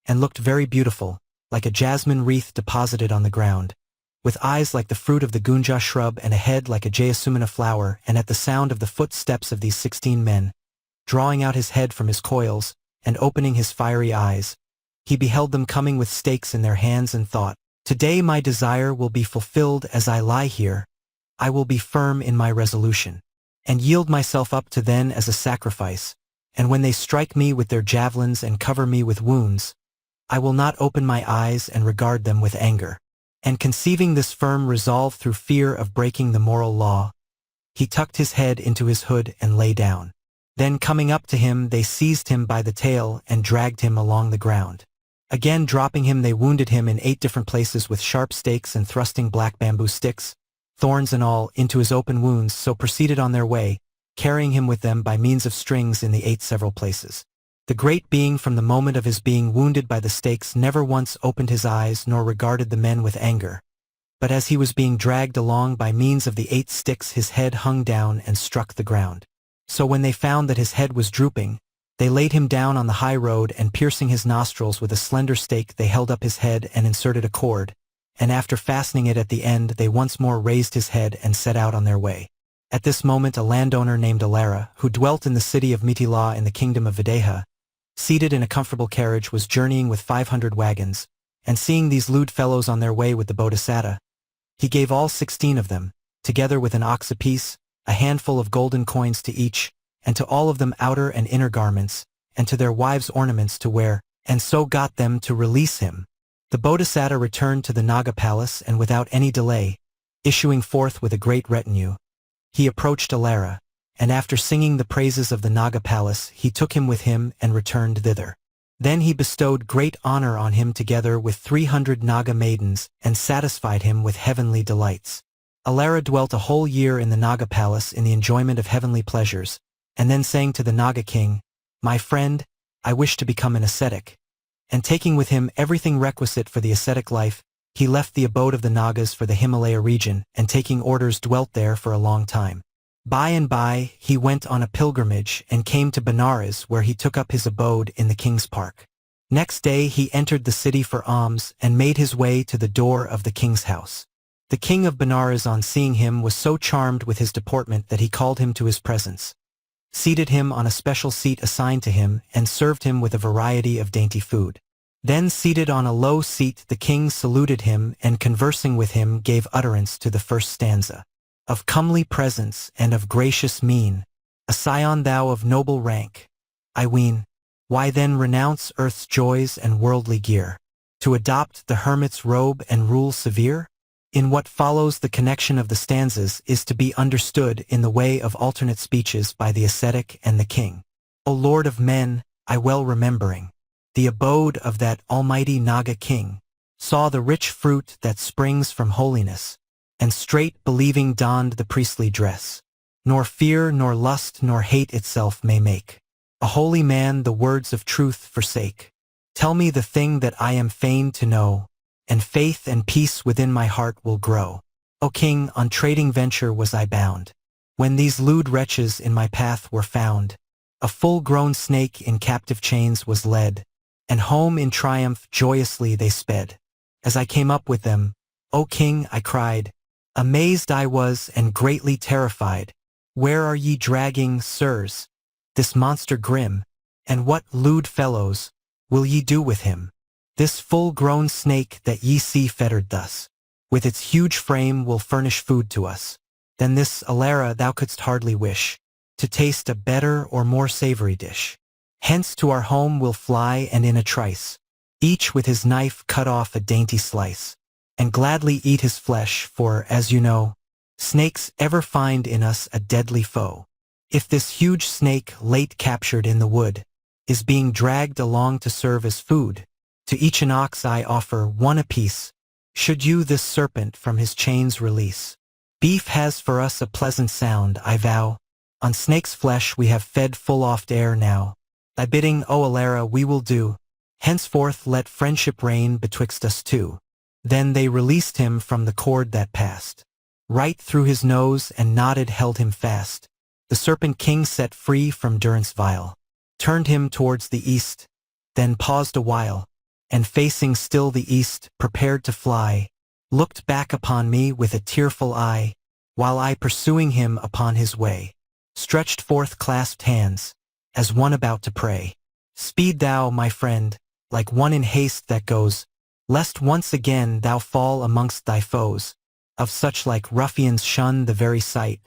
and looked very beautiful, like a jasmine wreath deposited on the ground, with eyes like the fruit of the gunja shrub and a head like a jayasumina flower. And at the sound of the footsteps of these 16 men, drawing out his head from his coils, and opening his fiery eyes, he beheld them coming with stakes in their hands and thought, "Today my desire will be fulfilled as I lie here. I will be firm in my resolution, and yield myself up to them as a sacrifice, and when they strike me with their javelins and cover me with wounds, I will not open my eyes and regard them with anger." And conceiving this firm resolve through fear of breaking the moral law, he tucked his head into his hood and lay down. Then coming up to him, they seized him by the tail and dragged him along the ground. Again dropping him, they wounded him in 8 different places with sharp stakes, and thrusting black bamboo sticks, thorns and all, into his open wounds, so proceeded on their way, carrying him with them by means of strings in the 8 several places. The great being, from the moment of his being wounded by the stakes, never once opened his eyes nor regarded the men with anger. But as he was being dragged along by means of the 8 sticks, his head hung down and struck the ground. So when they found that his head was drooping, they laid him down on the high road, and piercing his nostrils with a slender stake, they held up his head and inserted a cord, and after fastening it at the end, they once more raised his head and set out on their way. At this moment a landowner named Alara, who dwelt in the city of Mithila in the kingdom of Videha, seated in a comfortable carriage, was journeying with 500 wagons, and seeing these lewd fellows on their way with the Bodhisattva, he gave all 16 of them, together with an ox apiece, a handful of golden coins to each, and to all of them outer and inner garments, and to their wives ornaments to wear, and so got them to release him. The Bodhisattva returned to the Naga palace, and without any delay, issuing forth with a great retinue, he approached Alara, and after singing the praises of the Naga palace, he took him with him and returned thither. Then he bestowed great honor on him together with 300 Naga maidens, and satisfied him with heavenly delights. Alara dwelt a whole year in the Naga palace in the enjoyment of heavenly pleasures, and then saying to the Naga king, "My friend, I wish to become an ascetic." And taking with him everything requisite for the ascetic life, he left the abode of the Nagas for the Himalaya region, and taking orders dwelt there for a long time. By and by, he went on a pilgrimage and came to Benares, where he took up his abode in the king's park. Next day he entered the city for alms and made his way to the door of the king's house. The king of Benares, on seeing him, was so charmed with his deportment that he called him to his presence, seated him on a special seat assigned to him, and served him with a variety of dainty food. Then, seated on a low seat, the king saluted him, and conversing with him gave utterance to the first stanza. "Of comely presence and of gracious mien, a scion thou of noble rank, I ween, why then renounce earth's joys and worldly gear, to adopt the hermit's robe and rule severe?" In what follows, the connection of the stanzas is to be understood in the way of alternate speeches by the ascetic and the king. "O Lord of men, I well remembering the abode of that almighty Naga king, saw the rich fruit that springs from holiness, and straight believing donned the priestly dress. Nor fear nor lust nor hate itself may make a holy man the words of truth forsake. Tell me the thing that I am fain to know, and faith and peace within my heart will grow. O king, on trading venture was I bound, when these lewd wretches in my path were found. A full-grown snake in captive chains was led, and home in triumph joyously they sped. As I came up with them, O king, I cried, amazed I was and greatly terrified. Where are ye dragging, sirs, this monster grim, and what lewd fellows will ye do with him? This full-grown snake that ye see fettered thus, with its huge frame will furnish food to us. Then this Alara thou couldst hardly wish to taste a better or more savory dish. Hence to our home we'll fly, and in a trice, each with his knife cut off a dainty slice, and gladly eat his flesh, for, as you know, snakes ever find in us a deadly foe. If this huge snake, late captured in the wood, is being dragged along to serve as food, to each an ox I offer one apiece, should you this serpent from his chains release. Beef has for us a pleasant sound, I vow, on snake's flesh we have fed full oft ere now. Thy bidding, O Alara, we will do, henceforth let friendship reign betwixt us two. Then they released him from the cord that passed right through his nose, and knotted held him fast. The serpent king, set free from durance vile, turned him towards the east, then paused a while, and facing still the east, prepared to fly, looked back upon me with a tearful eye, while I pursuing him upon his way, stretched forth clasped hands, as one about to pray. Speed thou, my friend, like one in haste that goes, lest once again thou fall amongst thy foes. Of such like ruffians shun the very sight,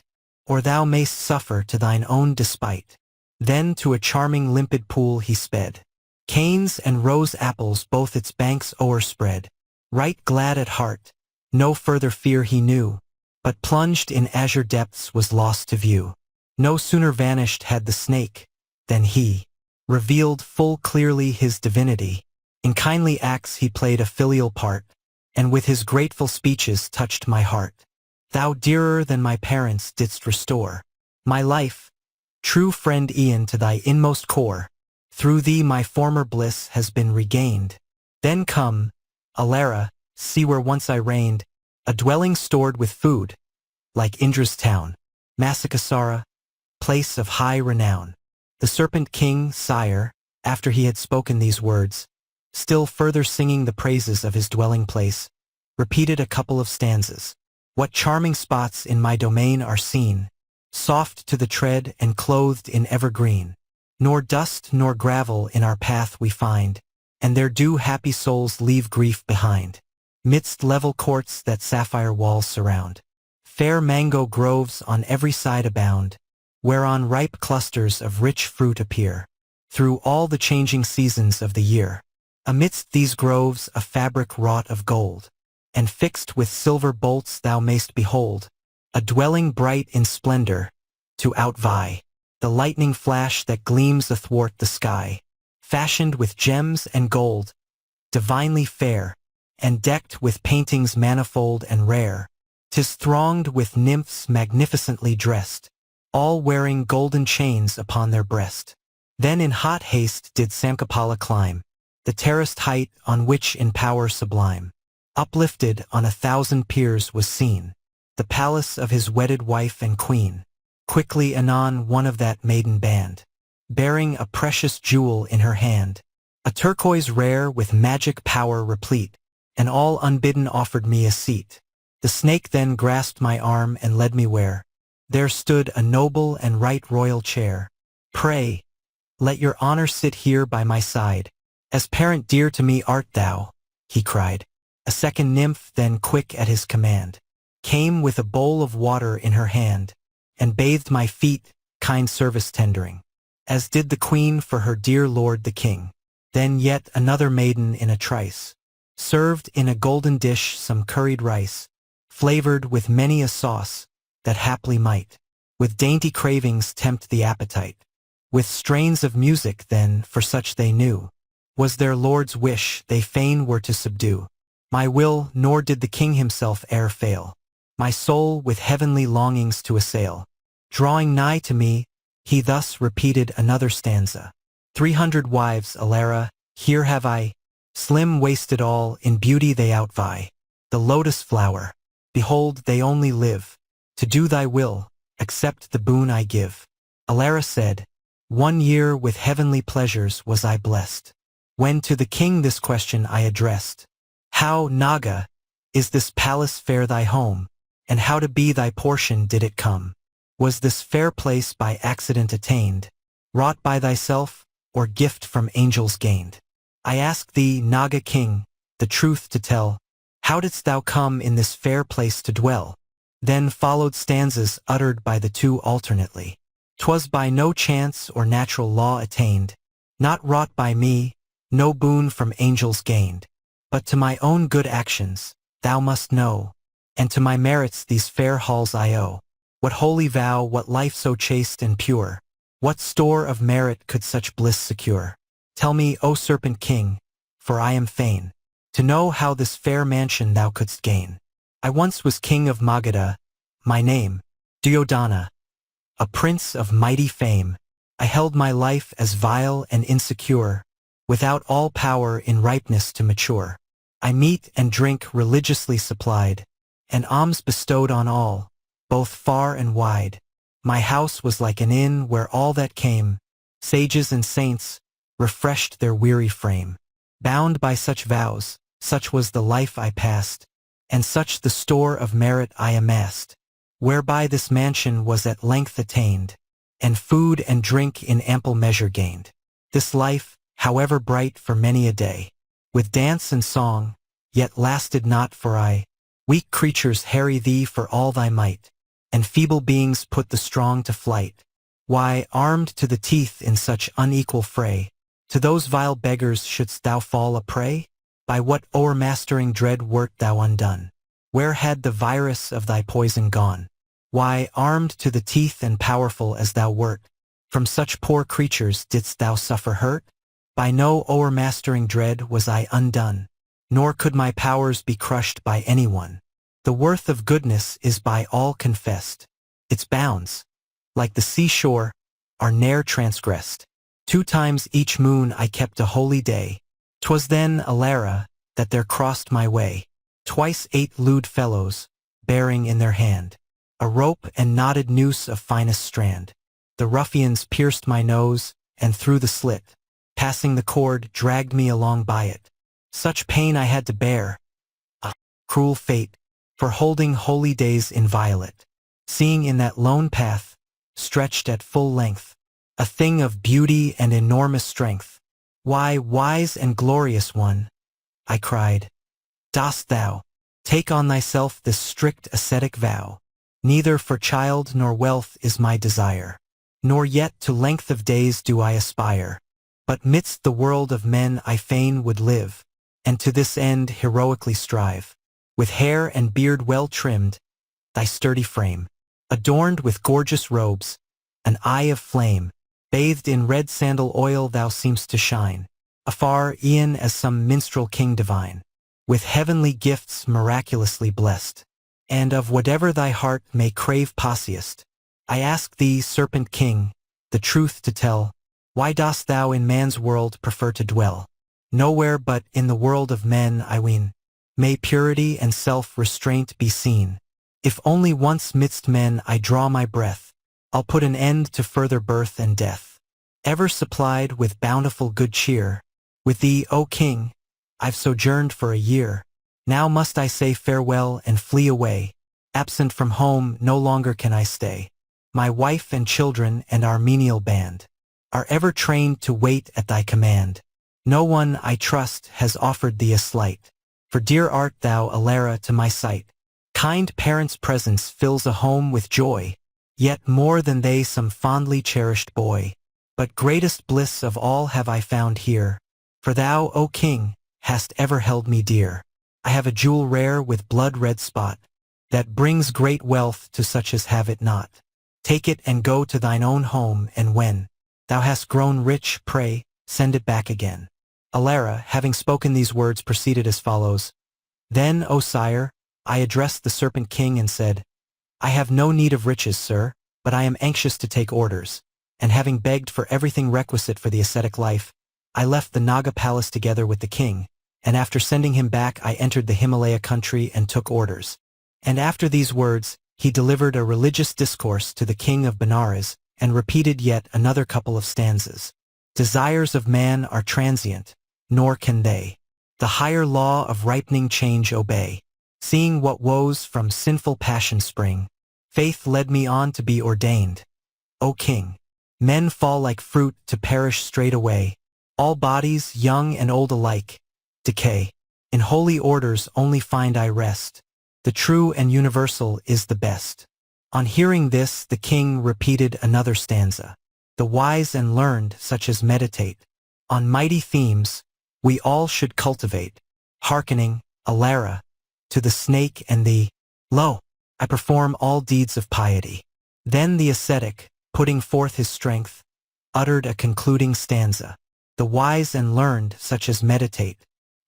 or thou mayst suffer to thine own despite. Then to a charming limpid pool he sped. Canes and rose apples both its banks o'erspread. Right glad at heart, no further fear he knew, but plunged in azure depths was lost to view. No sooner vanished had the snake, than he revealed full clearly his divinity. In kindly acts he played a filial part, and with his grateful speeches touched my heart. Thou dearer than my parents didst restore my life, true friend e'en to thy inmost core. Through thee my former bliss has been regained. Then come, Alara, see where once I reigned, a dwelling stored with food, like Indra's town, Masikasara, place of high renown. The Serpent King, sire, after he had spoken these words, still further singing the praises of his dwelling place, repeated a couple of stanzas. What charming spots in my domain are seen, soft to the tread and clothed in evergreen. Nor dust nor gravel in our path we find, and there do happy souls leave grief behind. Midst level courts that sapphire walls surround, fair mango groves on every side abound, whereon ripe clusters of rich fruit appear, through all the changing seasons of the year. Amidst these groves a fabric wrought of gold, and fixed with silver bolts thou mayst behold, a dwelling bright in splendor, to outvie the lightning flash that gleams athwart the sky, fashioned with gems and gold, divinely fair, and decked with paintings manifold and rare. 'Tis thronged with nymphs magnificently dressed, all wearing golden chains upon their breast. Then in hot haste did Samkhapala climb the terraced height on which in power sublime, uplifted on 1,000 piers was seen, the palace of his wedded wife and queen. Quickly anon one of that maiden band, bearing a precious jewel in her hand, a turquoise rare with magic power replete, and all unbidden offered me a seat. The snake then grasped my arm and led me where there stood a noble and right royal chair. Pray, let your honor sit here by my side, as parent dear to me art thou, he cried. A second nymph then quick at his command, came with a bowl of water in her hand, and bathed my feet, kind service tendering, as did the queen for her dear lord the king. Then yet another maiden in a trice, served in a golden dish some curried rice, flavored with many a sauce, that haply might, with dainty cravings tempt the appetite. With strains of music then, for such they knew, was their lord's wish they fain were to subdue. My will, nor did the king himself e'er fail, my soul with heavenly longings to assail. Drawing nigh to me, he thus repeated another stanza. 300 wives, Alara, here have I, slim-waisted all, in beauty they outvie. The lotus flower, behold they only live, to do thy will, accept the boon I give. Alara said, 1 year with heavenly pleasures was I blessed, when to the king this question I addressed. How, Naga, is this palace fair thy home, and how to be thy portion did it come? Was this fair place by accident attained, wrought by thyself, or gift from angels gained? I ask thee, Naga king, the truth to tell, how didst thou come in this fair place to dwell? Then followed stanzas uttered by the two alternately. 'Twas by no chance or natural law attained, not wrought by me, no boon from angels gained, but to my own good actions, thou must know, and to my merits these fair halls I owe. What holy vow, what life so chaste and pure, what store of merit could such bliss secure? Tell me, O Serpent King, for I am fain to know how this fair mansion thou couldst gain. I once was king of Magadha, my name, Duryodhana, a prince of mighty fame. I held my life as vile and insecure, without all power in ripeness to mature. I meat and drink religiously supplied, and alms bestowed on all, both far and wide. My house was like an inn where all that came, sages and saints, refreshed their weary frame. Bound by such vows, such was the life I passed, and such the store of merit I amassed, whereby this mansion was at length attained, and food and drink in ample measure gained. This life, however bright for many a day, with dance and song, yet lasted not, for I, weak creatures, harry thee for all thy might, and feeble beings put the strong to flight. Why, armed to the teeth in such unequal fray, to those vile beggars shouldst thou fall a prey? By what o'ermastering dread wert thou undone? Where had the virus of thy poison gone? Why, armed to the teeth and powerful as thou wert, from such poor creatures didst thou suffer hurt? By no o'ermastering dread was I undone, nor could my powers be crushed by anyone. The worth of goodness is by all confessed. Its bounds, like the seashore, are ne'er transgressed. 2 times each moon I kept a holy day. 'Twas then, Alara, that there crossed my way twice 8 lewd fellows, bearing in their hand a rope and knotted noose of finest strand. The ruffians pierced my nose, and through the slit, passing the cord, dragged me along by it. Such pain I had to bear, a cruel fate, for holding holy days inviolate, seeing in that lone path, stretched at full length, a thing of beauty and enormous strength. Why, wise and glorious one, I cried, dost thou take on thyself this strict ascetic vow? Neither for child nor wealth is my desire, nor yet to length of days do I aspire, but midst the world of men I fain would live, and to this end heroically strive, with hair and beard well trimmed, thy sturdy frame, adorned with gorgeous robes, an eye of flame, bathed in red sandal oil thou seemst to shine, afar e'en as some minstrel king divine, with heavenly gifts miraculously blessed, and of whatever thy heart may crave possiest. I ask thee, serpent king, the truth to tell, why dost thou in man's world prefer to dwell? Nowhere but in the world of men, I ween, may purity and self-restraint be seen. If only once midst men I draw my breath, I'll put an end to further birth and death. Ever supplied with bountiful good cheer, with thee, O king, I've sojourned for a year. Now must I say farewell and flee away. Absent from home no longer can I stay. My wife and children and our menial band are ever trained to wait at thy command. No one, I trust, has offered thee a slight, for dear art thou, Alara, to my sight. Kind parents' presence fills a home with joy, yet more than they some fondly cherished boy. But greatest bliss of all have I found here, for thou, O king, hast ever held me dear. I have a jewel rare with blood-red spot, that brings great wealth to such as have it not. Take it and go to thine own home, and when thou hast grown rich, pray, send it back again. Alara, having spoken these words, proceeded as follows. Then, O sire, I addressed the serpent king and said, I have no need of riches, sir, but I am anxious to take orders, and having begged for everything requisite for the ascetic life, I left the Naga palace together with the king, and after sending him back I entered the Himalaya country and took orders. And after these words, he delivered a religious discourse to the king of Benares, and repeated yet another couple of stanzas. Desires of man are transient, nor can they the higher law of ripening change obey. Seeing what woes from sinful passion spring, faith led me on to be ordained. O king, men fall like fruit to perish straightway. All bodies, young and old alike, decay. In holy orders only find I rest. The true and universal is the best. On hearing this, the king repeated another stanza. The wise and learned, such as meditate on mighty themes, we all should cultivate, hearkening, Alara, to the snake and the, lo, I perform all deeds of piety. Then the ascetic, putting forth his strength, uttered a concluding stanza. The wise and learned, such as meditate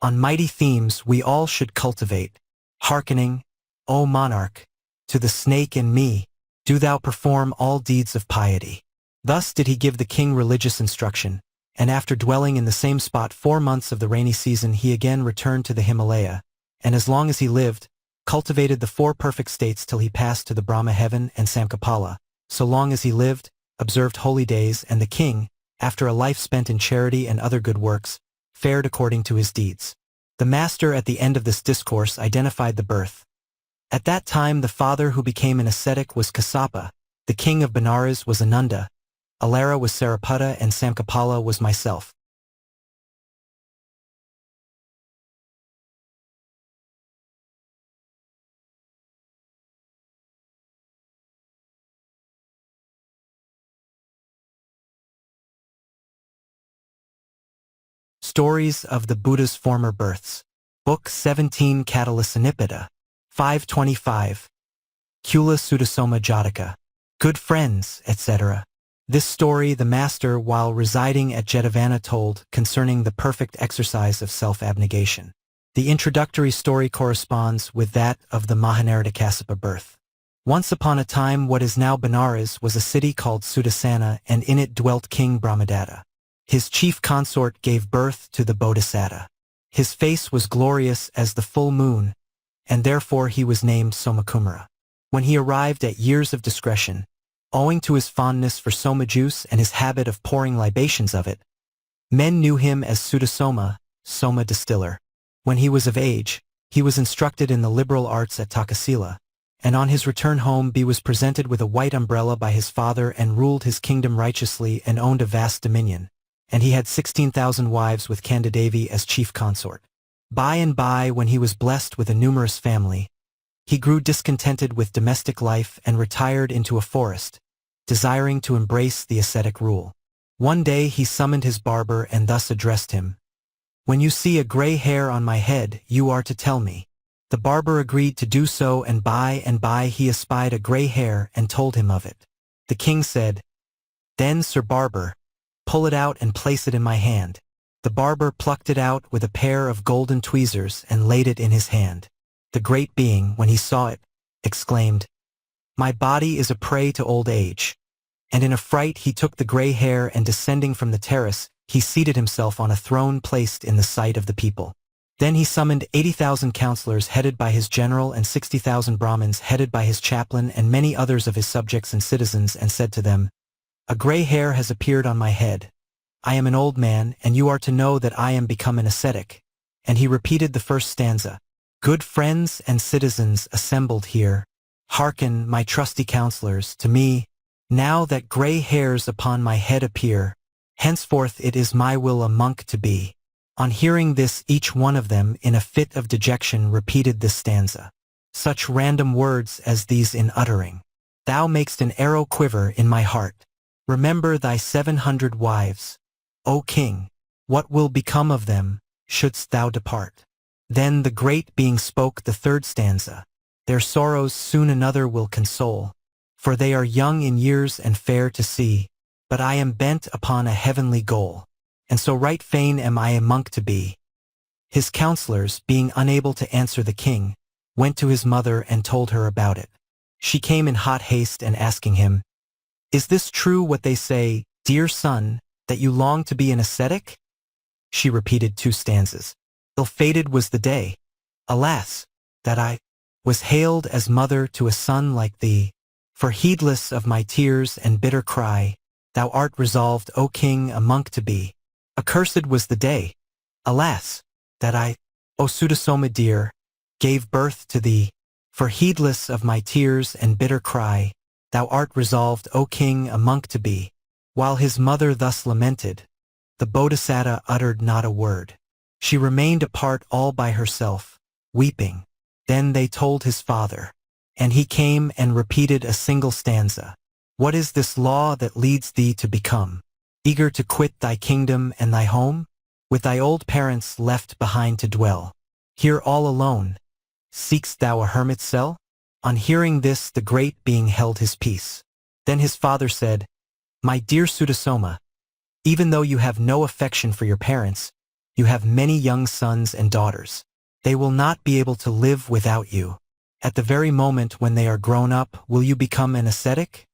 on mighty themes, we all should cultivate, hearkening, O monarch, to the snake and me, do thou perform all deeds of piety. Thus did he give the king religious instruction, and after dwelling in the same spot 4 months of the rainy season, he again returned to the Himalaya, and as long as he lived, cultivated the 4 perfect states till he passed to the Brahma heaven and Samkhapala. So long as he lived, observed holy days, and the king, after a life spent in charity and other good works, fared according to his deeds. The master at the end of this discourse identified the birth. At that time the father who became an ascetic was Kassapa, the king of Benares was Ananda, Alara was Sariputta, and Samkhapala was myself. Stories of the Buddha's Former Births. Book 17 Catalysanippita. 525. Culla Sutasoma Jataka. Good friends, etc. This story the master while residing at Jetavana told concerning the perfect exercise of self-abnegation. The introductory story corresponds with that of the Mahanarada Kassapa birth. Once upon a time what is now Benares was a city called Sutasoma, and in it dwelt King Brahmadatta. His chief consort gave birth to the Bodhisattva. His face was glorious as the full moon, and therefore he was named Somakumara. When he arrived at years of discretion, owing to his fondness for soma juice and his habit of pouring libations of it, men knew him as Sutasoma, soma distiller. When he was of age, he was instructed in the liberal arts at Takasila, and on his return home he was presented with a white umbrella by his father and ruled his kingdom righteously and owned a vast dominion. And he had 16,000 wives with Candidavi as chief consort. By and by, when he was blessed with a numerous family, he grew discontented with domestic life and retired into a forest, desiring to embrace the ascetic rule. One day he summoned his barber and thus addressed him. "When you see a gray hair on my head, you are to tell me." The barber agreed to do so, and by he espied a gray hair and told him of it. The king said, "Then, Sir Barber, pull it out and place it in my hand." The barber plucked it out with a pair of golden tweezers and laid it in his hand. The great being, when he saw it, exclaimed, "My body is a prey to old age." And in a fright he took the gray hair and descending from the terrace, he seated himself on a throne placed in the sight of the people. Then he summoned 80,000 counselors headed by his general and 60,000 Brahmins headed by his chaplain and many others of his subjects and citizens, and said to them, "A gray hair has appeared on my head. I am an old man, and you are to know that I am become an ascetic." And he repeated the first stanza. "Good friends and citizens assembled here, hearken, my trusty counselors, to me. Now that gray hairs upon my head appear, henceforth it is my will a monk to be." On hearing this, each one of them, in a fit of dejection, repeated this stanza. Such random words as these in uttering. "Thou makest an arrow quiver in my heart. Remember thy 700 wives. O king, what will become of them, shouldst thou depart?" Then the great being spoke the third stanza. "Their sorrows soon another will console, for they are young in years and fair to see, but I am bent upon a heavenly goal, and so right fain am I a monk to be." His counselors, being unable to answer the king, went to his mother and told her about it. She came in hot haste and asking him, "Is this true what they say, dear son, that you long to be an ascetic?" She repeated 2 stanzas. "Ill-fated was the day, alas, that I was hailed as mother to a son like thee, for heedless of my tears and bitter cry, thou art resolved, O king, a monk to be. Accursed was the day, alas, that I, O Sutasoma dear, gave birth to thee, for heedless of my tears and bitter cry, thou art resolved, O king, a monk to be." While his mother thus lamented, the Bodhisattva uttered not a word. She remained apart all by herself, weeping. Then they told his father, and he came and repeated a single stanza. "What is this law that leads thee to become eager to quit thy kingdom and thy home, with thy old parents left behind to dwell? Here all alone, seekst thou a hermit's cell?" On hearing this, the great being held his peace. Then his father said, "My dear Sutasoma, even though you have no affection for your parents, you have many young sons and daughters. They will not be able to live without you. At the very moment when they are grown up, will you become an ascetic?"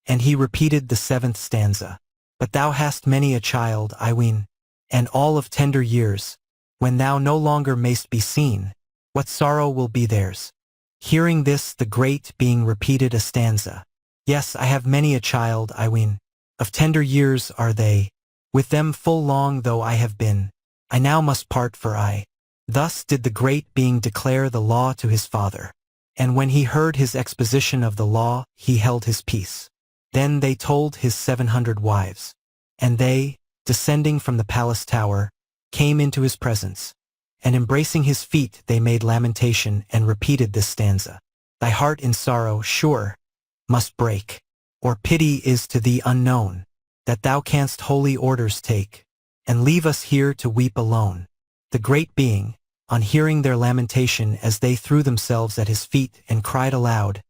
And he repeated the 7th stanza. "But thou hast many a child, I ween, and all of tender years. When thou no longer mayst be seen, what sorrow will be theirs?" Hearing this, the great being repeated a stanza. "Yes, I have many a child, I ween. Of tender years are they. With them full long though I have been. I now must part for I. Thus did the great being declare the law to his father. And when he heard his exposition of the law, he held his peace. Then they told his 700 wives. And they, descending from the palace tower, came into his presence. And embracing his feet they made lamentation and repeated this stanza. Thy heart in sorrow, sure, must break, or pity is to thee unknown, that thou canst holy orders take, and leave us here to weep alone. The great being, on hearing their lamentation as they threw themselves at his feet and cried aloud,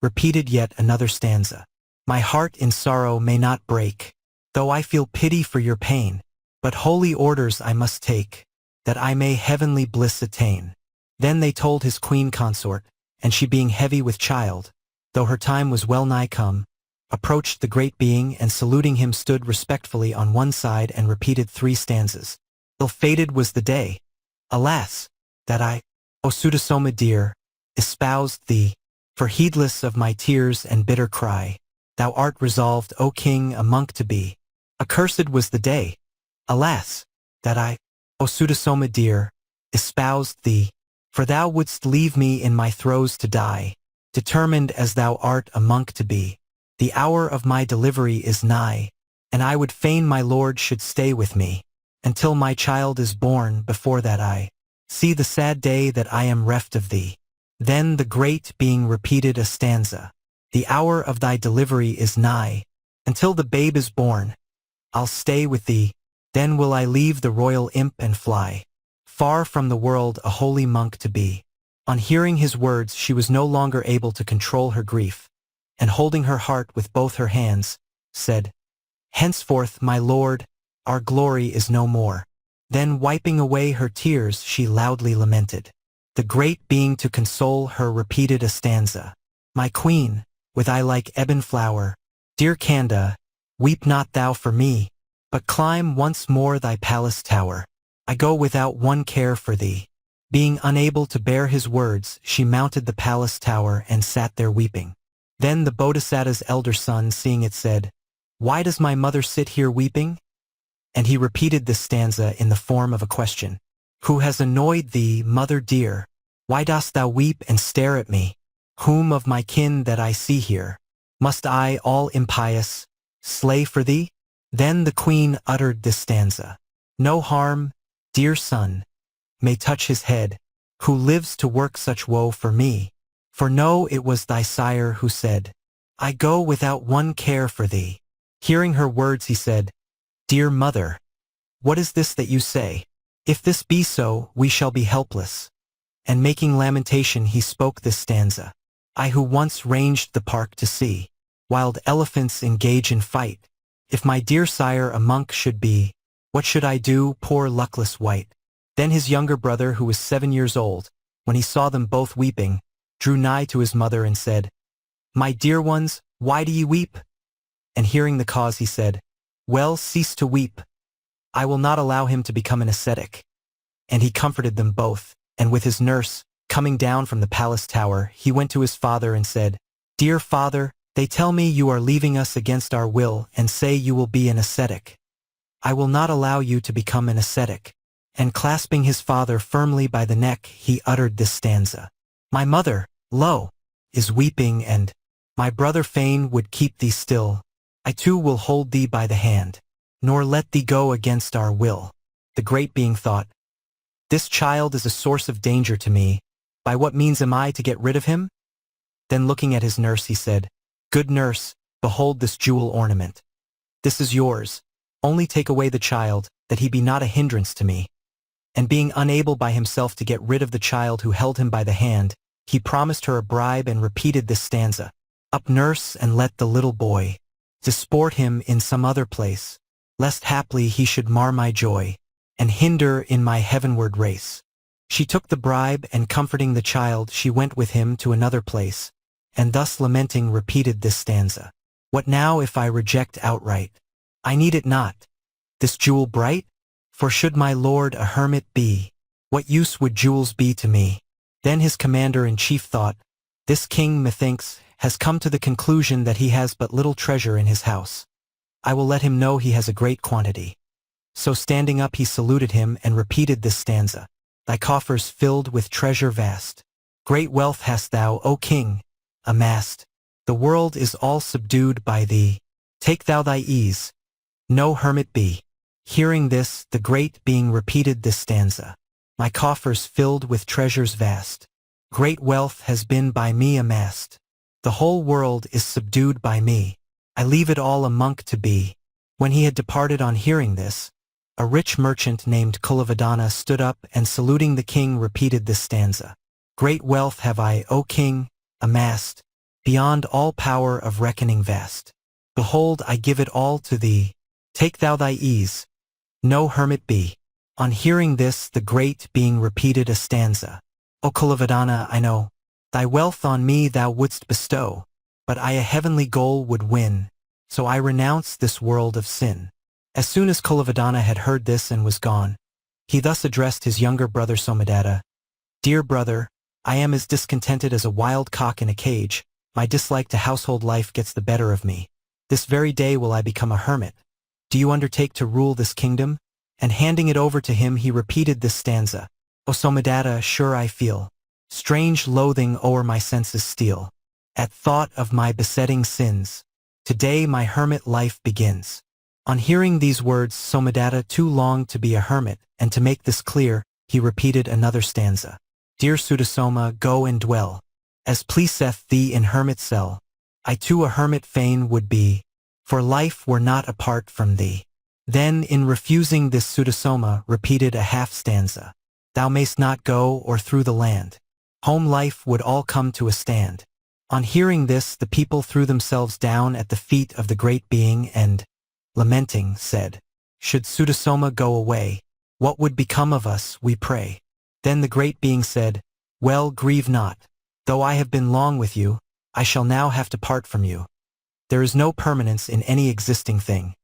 repeated yet another stanza. My heart in sorrow may not break, though I feel pity for your pain, but holy orders I must take, that I may heavenly bliss attain. Then they told his queen consort, and she being heavy with child, though her time was well nigh come, approached the great being and saluting him stood respectfully on one side and repeated 3 stanzas. Ill-fated was the day, alas, that I, O Sutasoma dear, espoused thee, for heedless of my tears and bitter cry, thou art resolved, O king, a monk to be. Accursed was the day, alas, that I, O Sutasoma dear, espoused thee, for thou wouldst leave me in my throes to die, determined as thou art a monk to be. The hour of my delivery is nigh, and I would fain my lord should stay with me, until my child is born. Before that I see the sad day that I am reft of thee. Then the great being repeated a stanza. The hour of thy delivery is nigh, until the babe is born. I'll stay with thee, then will I leave the royal imp and fly, far from the world a holy monk to be. On hearing his words she was no longer able to control her grief, and holding her heart with both her hands, said, Henceforth, my lord, our glory is no more. Then wiping away her tears she loudly lamented. The great being to console her repeated a stanza. My queen, with eye like ebon flower, dear Canda, weep not thou for me, but climb once more thy palace tower. I go without one care for thee. Being unable to bear his words, she mounted the palace tower and sat there weeping. Then the Bodhisattva's elder son, seeing it, said, Why does my mother sit here weeping? And he repeated this stanza in the form of a question. Who has annoyed thee, mother dear? Why dost thou weep and stare at me? Whom of my kin that I see here must I, all impious, slay for thee? Then the queen uttered this stanza. No harm, dear son, may touch his head, who lives to work such woe for me. For know it was thy sire who said, I go without one care for thee. Hearing her words he said, Dear mother, what is this that you say? If this be so, we shall be helpless. And making lamentation he spoke this stanza. I who once ranged the park to see wild elephants engage in fight. If my dear sire a monk should be, what should I do, poor luckless wight? Then his younger brother, who was 7 years old, when he saw them both weeping, drew nigh to his mother and said, My dear ones, why do ye weep? And hearing the cause he said, Well, cease to weep. I will not allow him to become an ascetic. And he comforted them both, and with his nurse, coming down from the palace tower, he went to his father and said, Dear father, they tell me you are leaving us against our will and say you will be an ascetic. I will not allow you to become an ascetic. And clasping his father firmly by the neck, he uttered this stanza. My mother, lo, is weeping, and my brother fain would keep thee still. I too will hold thee by the hand, nor let thee go against our will. The great being thought, This child is a source of danger to me. By what means am I to get rid of him? Then looking at his nurse he said, Good nurse, behold this jewel ornament. This is yours. Only take away the child, that he be not a hindrance to me. And being unable by himself to get rid of the child who held him by the hand, he promised her a bribe and repeated this stanza. Up, nurse, and let the little boy disport him in some other place, lest haply he should mar my joy, and hinder in my heavenward race. She took the bribe, and comforting the child, she went with him to another place, and thus lamenting repeated this stanza. What now if I reject outright? I need it not, this jewel bright? For should my lord a hermit be, what use would jewels be to me? Then his commander-in-chief thought, This king, methinks, has come to the conclusion that he has but little treasure in his house. I will let him know he has a great quantity. So standing up he saluted him and repeated this stanza. Thy coffers filled with treasure vast. Great wealth hast thou, O king, amassed. The world is all subdued by thee. Take thou thy ease. No hermit be. Hearing this, the great being repeated this stanza. My coffers filled with treasures vast. Great wealth has been by me amassed. The whole world is subdued by me. I leave it all a monk to be. When he had departed on hearing this, a rich merchant named Culla stood up and saluting the king repeated this stanza. Great wealth have I, O king, amassed, beyond all power of reckoning vast. Behold, I give it all to thee. Take thou thy ease. No hermit be. On hearing this, the great being repeated a stanza. O Culla, I know, thy wealth on me thou wouldst bestow, but I a heavenly goal would win, so I renounce this world of sin. As soon as Culla had heard this and was gone, he thus addressed his younger brother Somadatta. Dear brother, I am as discontented as a wild cock in a cage. My dislike to household life gets the better of me. This very day will I become a hermit. Do you undertake to rule this kingdom? And handing it over to him he repeated this stanza. O Somadatta, sure I feel strange loathing o'er my senses steal. At thought of my besetting sins, today my hermit life begins. On hearing these words, Somadatta too longed to be a hermit, and to make this clear, he repeated another stanza. Dear Sutasoma, go and dwell, as pleaseth thee in hermit cell. I too a hermit fain would be, for life were not apart from thee. Then, in refusing this, Sutasoma repeated a half stanza. Thou mayst not go or through the land. Home life would all come to a stand. On hearing this, the people threw themselves down at the feet of the great being and, lamenting, said, Should Sutasoma go away, what would become of us, we pray? Then the great being said, Well, grieve not. Though I have been long with you, I shall now have to part from you. There is no permanence in any existing thing.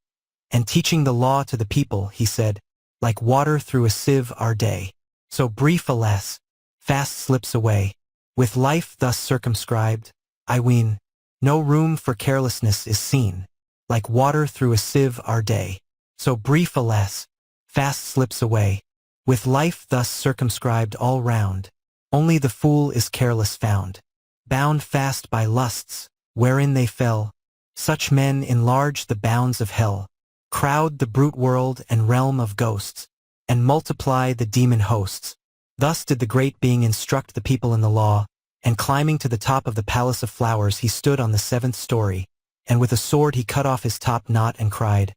And teaching the law to the people, he said, Like water through a sieve our day. So brief, alas, fast slips away. With life thus circumscribed, I ween, no room for carelessness is seen. Like water through a sieve our day. So brief, alas, fast slips away. With life thus circumscribed all round, only the fool is careless found. Bound fast by lusts, wherein they fell, such men enlarge the bounds of hell, crowd the brute world and realm of ghosts, and multiply the demon hosts. Thus did the great being instruct the people in the law, and climbing to the top of the palace of flowers he stood on the 7th story, and with a sword he cut off his top knot and cried,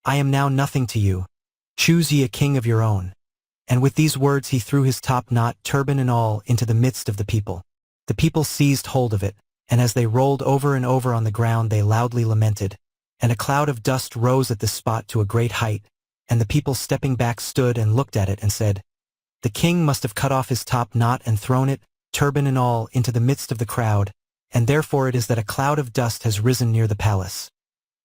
I am now nothing to you. Choose ye a king of your own. And with these words he threw his top knot, turban and all, into the midst of the people. The people seized hold of it, and as they rolled over and over on the ground they loudly lamented, and a cloud of dust rose at this spot to a great height, and the people stepping back stood and looked at it and said, The king must have cut off his top knot and thrown it, turban and all, into the midst of the crowd, and therefore it is that a cloud of dust has risen near the palace.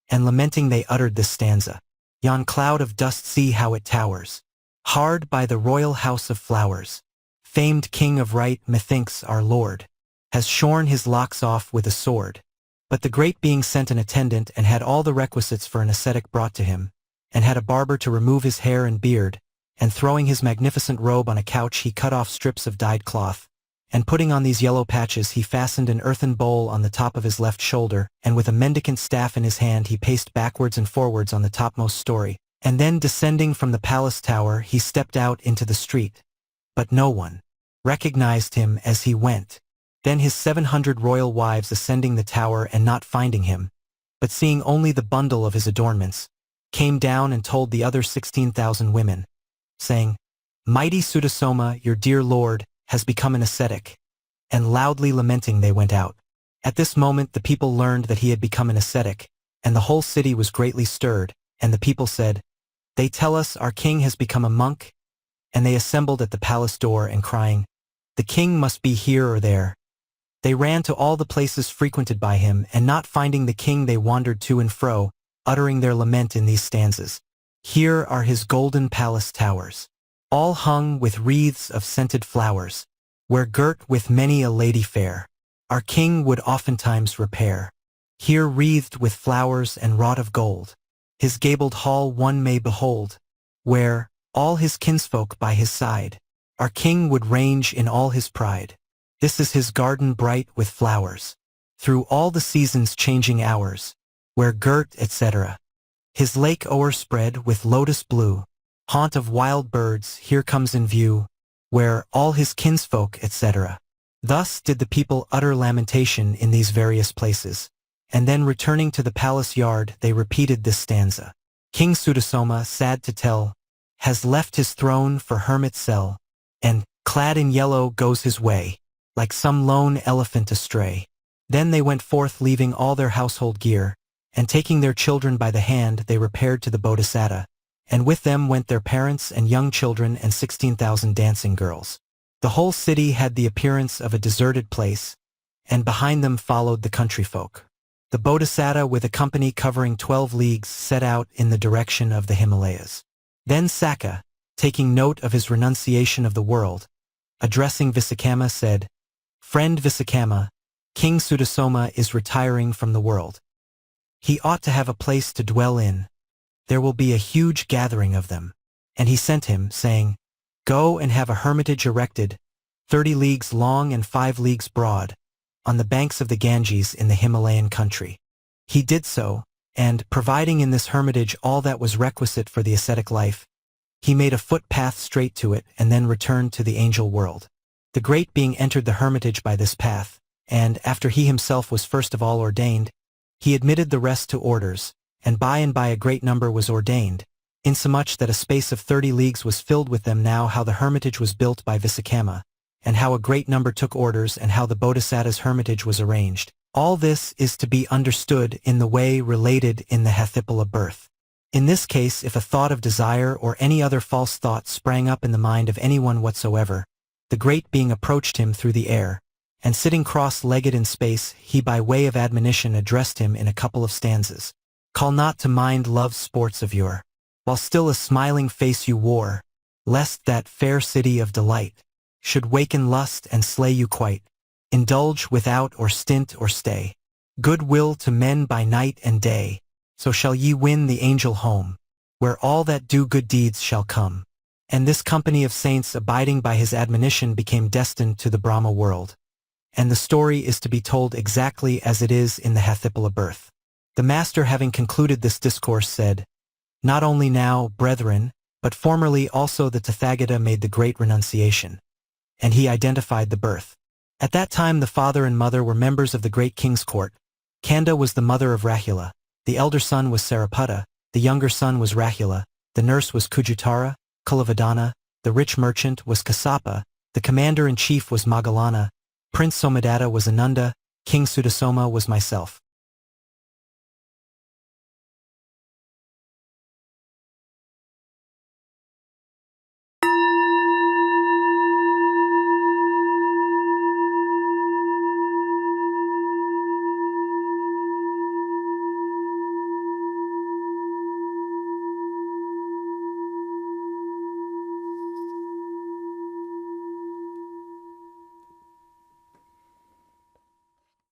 And lamenting they uttered this stanza. Yon cloud of dust, see how it towers, hard by the royal house of flowers. Famed king of right, methinks our lord, has shorn his locks off with a sword. But the great being sent an attendant and had all the requisites for an ascetic brought to him, and had a barber to remove his hair and beard, and throwing his magnificent robe on a couch he cut off strips of dyed cloth, and putting on these yellow patches he fastened an earthen bowl on the top of his left shoulder, and with a mendicant staff in his hand he paced backwards and forwards on the topmost story, and then descending from the palace tower he stepped out into the street. But no one recognized him as he went. Then his 700 royal wives ascending the tower and not finding him, but seeing only the bundle of his adornments, came down and told the other 16,000 women, saying, Mighty Sutasoma, your dear lord, has become an ascetic. And loudly lamenting they went out. At this moment the people learned that he had become an ascetic, and the whole city was greatly stirred, and the people said, They tell us our king has become a monk. And they assembled at the palace door and crying, The king must be here or there. They ran to all the places frequented by him, and not finding the king they wandered to and fro, uttering their lament in these stanzas. Here are his golden palace towers, all hung with wreaths of scented flowers, where girt with many a lady fair, our king would oftentimes repair. Here wreathed with flowers and wrought of gold, his gabled hall one may behold, where, all his kinsfolk by his side, our king would range in all his pride. This is his garden bright with flowers, through all the seasons changing hours, where girt, etc. His lake o'erspread with lotus blue, haunt of wild birds here comes in view, where all his kinsfolk, etc. Thus did the people utter lamentation in these various places, and then returning to the palace yard they repeated this stanza. King Sutasoma, sad to tell, has left his throne for hermit cell, and, clad in yellow, goes his way, like some lone elephant astray. Then they went forth leaving all their household gear, and taking their children by the hand they repaired to the Bodhisattva, and with them went their parents and young children and 16,000 dancing girls. The whole city had the appearance of a deserted place, and behind them followed the country folk. The Bodhisattva with a company covering 12 leagues set out in the direction of the Himalayas. Then Sakka, taking note of his renunciation of the world, addressing Vipassanā said, "Friend Vipassanā, King Sutasoma is retiring from the world. He ought to have a place to dwell in. There will be a huge gathering of them." And he sent him, saying, "Go and have a hermitage erected, 30 leagues long and 5 leagues broad, on the banks of the Ganges in the Himalayan country." He did so, and, providing in this hermitage all that was requisite for the ascetic life, he made a footpath straight to it and then returned to the angel world. The great being entered the hermitage by this path, and, after he himself was first of all ordained, he admitted the rest to orders, and by a great number was ordained, insomuch that a space of 30 leagues was filled with them. Now how the hermitage was built by Vipassanā, and how a great number took orders, and how the Bodhisattva's hermitage was arranged. All this is to be understood in the way related in the Jātaka birth. In this case, if a thought of desire or any other false thought sprang up in the mind of anyone whatsoever, the great being approached him through the air, and sitting cross-legged in space, he by way of admonition addressed him in a couple of stanzas. "Call not to mind love's sports of yore, while still a smiling face you wore, lest that fair city of delight should waken lust and slay you quite. Indulge without or stint or stay good will to men by night and day, so shall ye win the angel home, where all that do good deeds shall come." And this company of saints, abiding by his admonition, became destined to the Brahma world. And the story is to be told exactly as it is in the Jātaka birth. The master, having concluded this discourse, said, "Not only now, brethren, but formerly also the Tathagata made the great renunciation." And he identified the birth. At that time the father and mother were members of the great king's court. Kanda was the mother of Rahula, the elder son was Sariputta, the younger son was Rahula, the nurse was Kujutara, Kulavadana, the rich merchant was Kassapa, the commander-in-chief was Moggallana, Prince Somadatta was Ananda, King Sutasoma was myself.